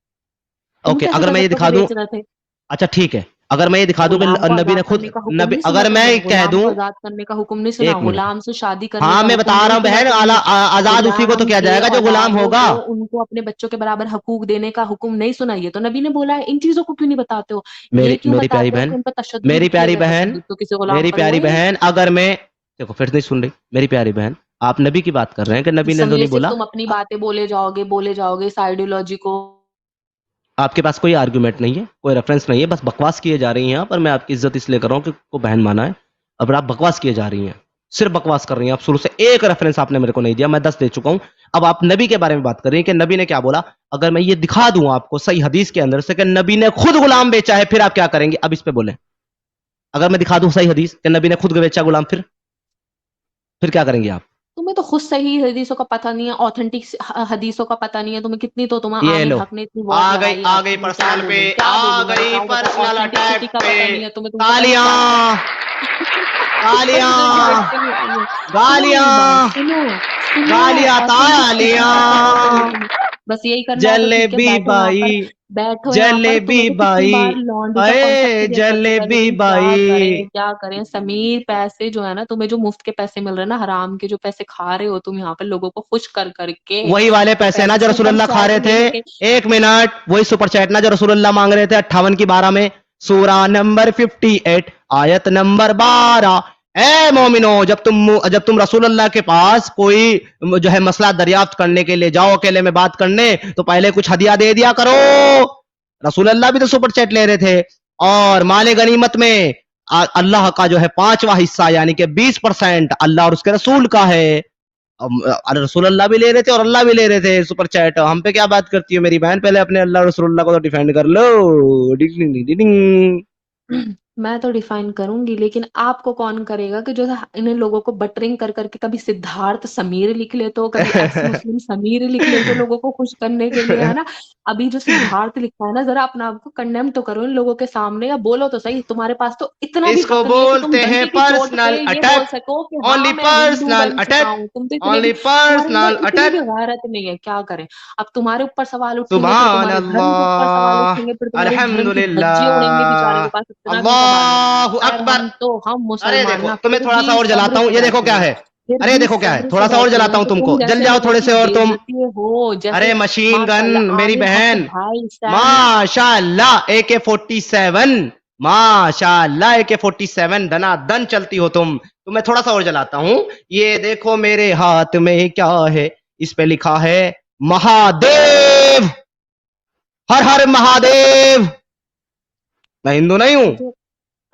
तुम ओके, कैसे अगर कह मैं ये सकते हो दिखा कि दूं, बेच रहे थे। अच्छा ठीक है, अगर मैं ये दिखा दूं कि गुलाम को नबी ने आजाद खुद, करने का हुक्म नबी नहीं सुना अगर मैं तुमने, कह गुलाम दूं, को आजाद करने का हुक्म नहीं सुना, एक मिनट, गुलाम से शादी करने हाँ का मैं हुक्म बता रहा नहीं हूँ सुना बहन, तुमने, आजाद उसी को तो गुलाम किया के जाएगा जो गुलाम औलादों होगा। को उनको अपने बच्चों के बराबर हकूक देने का हुक्म नहीं सुना, ये तो नबी ने बोला है। इन चीजों को क्यों नहीं बताते हो, ये मेरी क्यों मेरी प्यारी बताते हो कि बहन, उन पर तशद्दुद मेरी किए प्यारी गए। बहन, तशद्दुद तो किसी गुलाम मेरी पर हुआ प्यारी ही नहीं। बहन, अगर मैं, देखो फिर नहीं सुन रही मेरी प्यारी बहन, आप नबी की बात कर रहे हैं कि नबी ने तो समीर नहीं सिर्फ बोला। तुम अपनी बातें बोले जाओगे इस आइडियोलॉजी को। आपके पास कोई आर्गुमेंट नहीं है, कोई रेफरेंस नहीं है, बस बकवास किए जा रही हैं यहाँ पर। मैं आपकी इज्जत इसलिए कर रहा हूँ कि को बहन माना है, अब आप बकवास किए जा रही हैं, सिर्फ बकवास कर रही हैं आप। शुरू से एक रेफरेंस आपने मेरे को नहीं दिया, मैं 10 दे चुका हूँ। अब आप नबी के बारे में बात कर रही हैं कि नबी ने क्या बोला। अगर मैं ये दिखा दूं आपको सही हदीस के अंदर से कि नबी ने खुद गुलाम बेचा है, फिर आप क्या करेंगे, अब इस पे बोले। अगर मैं दिखा दूं सही हदीस कि नबी ने खुद बेचा गुलाम, फिर क्या करेंगे आप। तुम्हें तो खुद सही हदीसों का पता नहीं है, ऑथेंटिक हदीसों का पता नहीं है तुम्हें। कितनी तो तुम्हें ये आमिर लो, हक ने इतनी वॉर लगाई आ आज, गई तुम्हें क्या पर्सनल पे, बोलूं, क्या आ बोलूं, मैं गई बताऊं, बताओ पर्सनल ऑथेंटिसिटी अटैक का पे। पता नहीं है तुम्हें, तुमको पता नहीं गालियां, गालियां, गालियां, सुनो सुनो, गालियां, ऑथेंटिसिटी का पता नहीं तालियां। तुम्हें। बस यही करना है तो ठीक है, जलेबी बाई, बैठो यहाँ पर। जलेबी तुम्हें तो कितनी बाई, बार लॉन्डी का कॉन्सेप्ट अरे क्लियर कर चुका है, जलेबी लेकिन बाई। क्या करें समीर। पैसे जो है ना, तुम्हें जो मुफ्त के पैसे मिल रहे हैं ना, हराम के जो पैसे खा रहे हो तुम यहाँ पर लोगों को खुश कर करके, वही वाले वो पैसे ना पैसे जो सुपर रसूलुल्लाह खा रहे चैट थे, लेके। एक मिनट, वही सुपर चैट ना जो रसूलुल्लाह मांग रहे थे 58 की 12 में, सूरा नंबर 58 आयत नंबर 12। ए मोमिनो, जब तुम रसूलुल्लाह के पास कोई जो है मसला दरियाफ्त करने के लिए जाओ अकेले में बात करने, तो पहले कुछ हदिया दे दिया करो। रसूलुल्लाह भी तो सुपर चैट ले रहे थे। और माले गनीमत में अल्लाह का जो है 5वां हिस्सा यानी कि 20% अल्लाह और उसके रसूल का है। रसूलुल्लाह भी ले रहे थे और अल्लाह भी ले रहे थे सुपर चैट। हम पे क्या बात करती हो मेरी बहन, पहले अपने अल्लाह और रसूलुल्लाह को तो डिफेंड कर लो। डिंग डिंग डिंग डिंग। मैं तो डिफाइन करूंगी, लेकिन आपको कौन करेगा कि जो है इन्हें लोगों को बटरिंग कर करके कभी सिद्धार्थ समीर लिख ले, तो कभी एक्स मुस्लिम समीर लिख ले, तो लोगों को खुश करने के लिए, है ना। अभी जो सिद्धार्थ लिखा है ना, जरा अपना आप को कंडेम तो करो इन लोगों के सामने, या बोलो तो सही। तुम्हारे पास तो इतना भी इसको हक नहीं है कि तुम बोलते हैं डंके की चोट पर्सनल पे ये बोल अटैक, सको कि ओनली हाँ मैं हिंदू पर्सनल बन चुका अटैक, हूँ। तुम तो इतने ओनली भी, तुम्हारे पर्सनल अंदर इतनी भी अटैक। गैरत नहीं है, क्या करें। अब तुम्हारे ऊपर सवाल उठेंगे, फिर सुभान तुम्हारे धर्म के ऊपर सवाल अल्लाह, उठेंगे, फिर तुम्हारे धर्म की धज्जियां उड़ेंगी। बेचारे के अल्हम्दुलिल्लाह, पास इतना भी कमाल नहीं है। अल्लाहु खैर, अकबर। हम अरे मुसलमान देखो ना, तुम्हें फिर थोड़ा भी सा और जलाता सब्र हूँ, से ये देखो बैठे क्या हैं। है, फिर अरे भी देखो क्या है, सब्र थोड़ा से सा और रहते जलाता हो हूँ तो तुमको, तुम जल जैसे जाओ लोगों थोड़े की से और तुम। बेइज्जती हो, जैसे अरे मशीन गन माशाल्लाह मेरी आमिर हक बहन, भाई साहब माशाल्लाह AK-47, माशाल्लाह AK-47 धनाधन चलती हो तुम। तो मैं थोड़ा सा और जलाता हूँ। ये देखो मेरे हाथ में क्या है, इस पे लिखा है महादेव, हर हर महादेव। मैं हिंदू नहीं हूं, मुझे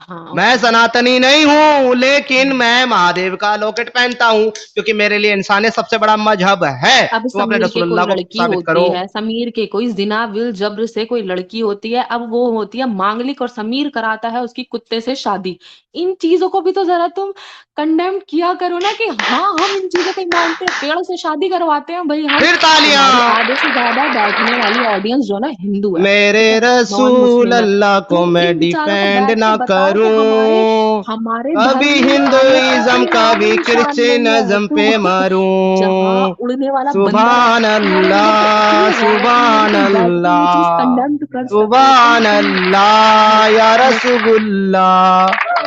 हाँ मैं ओके सनातनी नहीं हूं, लेकिन मैं महादेव का लॉकेट पहनता हूं क्योंकि मेरे लिए इंसानियत सबसे बड़ा मजहब है। अब तुम अपने समीर के कोई रसूलुल्लाह को लड़की साबित होती करो। है, समीर के कोई जिना विल जब्र से कोई लड़की होती है, अब वो होती है मांगलिक और समीर कराता है उसकी कुत्ते से शादी। इन चीजों को भी तो जरा तुम कंडेम किया करो ना कि हाँ हम इन चीजों को ही मानते हैं, पेड़ से शादी करवाते हैं भाई हम। फिर तालियां। तुम्हारी आधे से ज्यादा बैठने वाली ऑडियंस जो है ना हिंदू है, मेरे ठीक है, नॉन रसूल मुस्लिम है। अल्लाह को तुम मैं इन बेचारों को डिफेंड बैठ के ना बताओ कि हमारे करूं, हमारे कभी धर्म में आमिर के हिंदुइज्म कोई नामो कभी निशान नहीं है। क्रिश्चियनिज्म पे तुम जहाँ मारूं। उड़ने वाला बंदर है सुभान तुम्हारे अंदर तो अल्लाह, इतनी गैरत नहीं है कि सुभान तुम बैठ के ये चीज अल्लाह, कंडेम कर सको। सुभान अल्लाह, या मैं रसगुल्ला,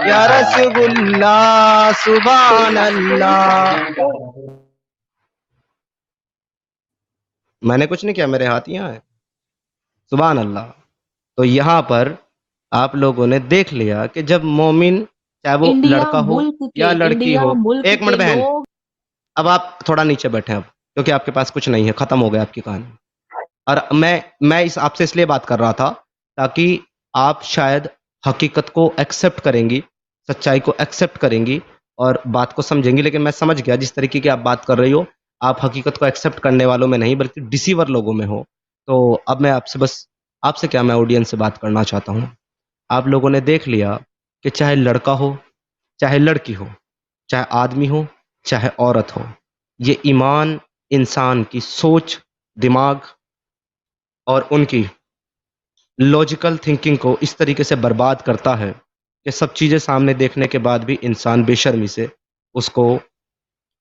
या रसगुल्ला, सुभान अल्लाह। मैंने कुछ नहीं किया, मेरे हाथ यहाँ है। सुभान अल्लाह। तो यहाँ पर आप लोगों ने देख लिया कि जब मोमिन, चाहे वो लड़का हो या लड़की इंडिया हो, मुल्क एक के मिनट बहन, लोग अब आप थोड़ा नीचे बैठे अब, क्योंकि आपके पास कुछ नहीं है, खत्म हो गया आपकी कहानी। और मैं इस आपसे इसलिए बात कर रहा था ताकि आप शायद हकीकत को एक्सेप्ट करेंगी, सच्चाई को एक्सेप्ट करेंगी और बात को समझेंगी। लेकिन मैं समझ गया जिस तरीके की आप बात कर रही हो, आप हकीकत को एक्सेप्ट करने वालों में नहीं बल्कि डिसीवर लोगों में हो। तो अब मैं आपसे क्या, मैं ऑडियंस से बात करना चाहता हूँ। आप लोगों ने देख लिया कि चाहे लड़का हो, चाहे लड़की हो, चाहे आदमी हो, चाहे औरत हो, ये ईमान इंसान की सोच, दिमाग और उनकी लॉजिकल थिंकिंग को इस तरीके से बर्बाद करता है कि सब चीज़ें सामने देखने के बाद भी इंसान बेशर्मी से उसको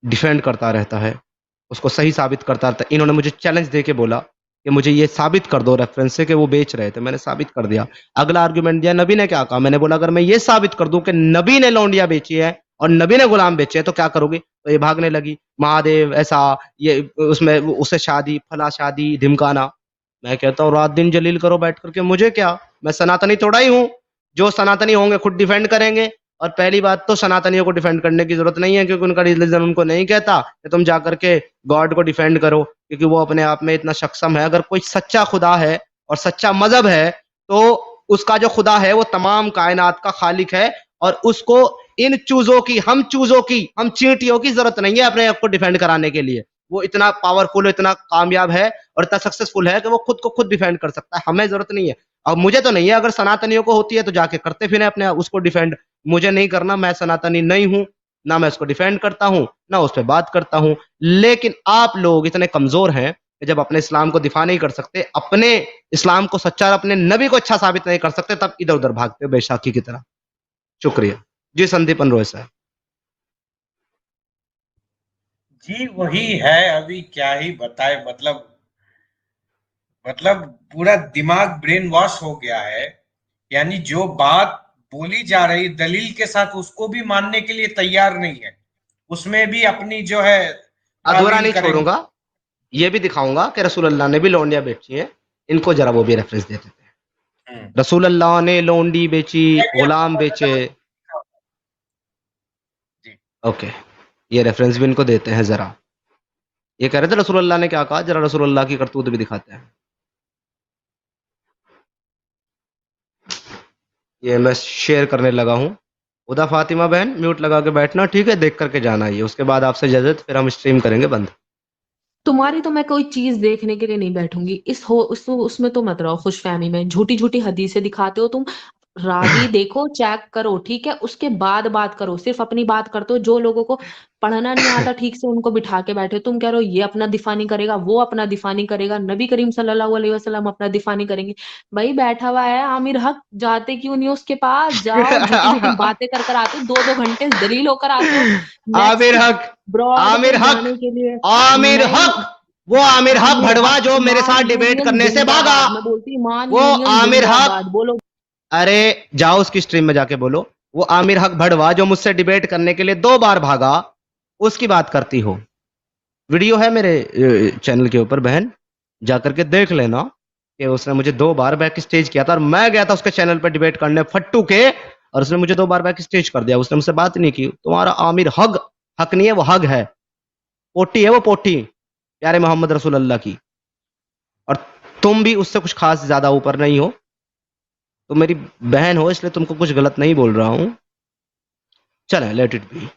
डिफेंड करता रहता है, उसको सही साबित करता रहता है। इन्होंने मुझे चैलेंज दे के बोला कि मुझे ये साबित कर दो रेफरेंस से कि वो बेच रहे थे। मैंने साबित कर दिया। अगला आर्गुमेंट दिया, नबी ने क्या कहा? मैंने बोला अगर मैं ये साबित कर दूं कि नबी ने लौंडिया बेची है और नबी ने गुलाम बेचे हैं तो क्या करोगे? तो ये भागने लगी, महादेव ऐसा, ये उसमें उससे शादी, फला शादी, धिमकाना। मैं कहता हूँ रात दिन जलील करो बैठ करके, मुझे क्या, मैं सनातनी थोड़ा ही हूँ। जो सनातनी होंगे खुद डिफेंड करेंगे। और पहली बात तो सनातनियों को डिफेंड करने की जरूरत नहीं है क्योंकि उनका रिलीजन उनको नहीं कहता कि तुम जाकर के गॉड को डिफेंड करो, क्योंकि वो अपने आप में इतना सक्षम है। अगर कोई सच्चा खुदा है और सच्चा मजहब है तो उसका जो खुदा है वो तमाम कायनात का खालिक है और उसको इन चूजों की, हम चींटियों की जरूरत नहीं है अपने आप को डिफेंड कराने के लिए। वो इतना पावरफुल, इतना कामयाब है और इतना सक्सेसफुल है कि वो खुद को खुद डिफेंड कर सकता है। हमें जरूरत नहीं है। अब मुझे तो नहीं है, अगर सनातनियों को होती है तो जाके करते फिर अपने उसको डिफेंड। मुझे नहीं करना, मैं सनातनी नहीं हूं, ना मैं उसको डिफेंड करता हूं, ना उस पर बात करता हूं। लेकिन आप लोग इतने कमजोर हैं कि जब अपने इस्लाम को दिफा नहीं कर सकते, अपने इस्लाम को सच्चा, अपने नबी को अच्छा साबित नहीं कर सकते, तब इधर उधर भागते हो बेशाकी की तरह। शुक्रिया जी। संदीपन रोय साहब जी वही है, अभी क्या ही बताए, मतलब पूरा दिमाग ब्रेन वॉश हो गया है। यानी जो बात बोली जा रही दलील के साथ उसको भी मानने के लिए तैयार नहीं है, उसमें भी अपनी जो है अधूरा नहीं करेंगे। छोड़ूंगा, ये भी दिखाऊंगा कि रसूल अल्लाह ने भी लौंडिया बेची है। इनको जरा वो भी रेफरेंस दे देते हैं। रसूल अल्लाह ने लौंडी बेची, गुलाम बेचे। ओके, ये रेफरेंस भी इनको देते हैं जरा। ये कह रहे थे रसूल अल्लाह ने क्या कहा, जरा रसूल अल्लाह की करतूत भी दिखाते हैं। ये मैं शेयर करने लगा हूं। उदा फातिमा बहन म्यूट लगा के बैठना, ठीक है, देख करके जाना। ये उसके बाद आपसे इजाजत, फिर हम स्ट्रीम करेंगे बंद। तुम्हारी तो मैं कोई चीज देखने के लिए नहीं बैठूंगी। उसमें तो मत रहो खुशफहमी में, झूठी झूठी हदीसें दिखाते हो तुम। रावी देखो, चेक करो, ठीक है, उसके बाद बात करो। सिर्फ अपनी बात करते हो। जो लोगों को पढ़ना नहीं आता ठीक से उनको बिठा के बैठे हो। तुम कह रहे हो ये अपना दिफा नहीं करेगा, वो अपना दिफा नहीं करेगा, नबी करीम सल्लल्लाहु अलैहि वसल्लम अपना दिफा नहीं करेंगे। भाई बैठा हुआ है आमिर हक, जाते क्यों नहीं हो उसके पास? जाओ, झूठी झूठी बातें कर आते हो, 2-2 घंटे दलील होकर आते हो। आमिर हक, ब्रॉड आमिर पे हक, जाने के लिए आमिर हक, वो आमिर हक भड़वा जो मेरे साथ ईमान डिबेट यूनियन करने से भागा, जिंदाबाद। मैं बोलती हूँ ईमान वो यूनियन आमिर हक। जिंदाबाद। बोलो। अरे जाओ उसकी स्ट्रीम में जाके बोलो। वो आमिर हक भड़वा जो मुझसे डिबेट करने के लिए 2 बार भागा, उसकी बात करती हो। वीडियो है मेरे चैनल के ऊपर बहन, जा करके देख लेना कि उसने मुझे 2 बार बैक स्टेज किया था और मैं गया था उसके चैनल पर डिबेट करने फट्टू के, और उसने मुझे 2 बार बैक स्टेज कर दिया। उसने मुझसे बात नहीं की। तुम्हारा आमिर हक नहीं है, वो हग है, पोटी है वो, पोटी प्यारे मोहम्मद रसूल अल्लाह की। और तुम भी उससे कुछ खास ज्यादा ऊपर नहीं हो, तुम मेरी बहन हो, इसलिए तुमको कुछ गलत नहीं बोल रहा हूं। चलें, लेट इट बी।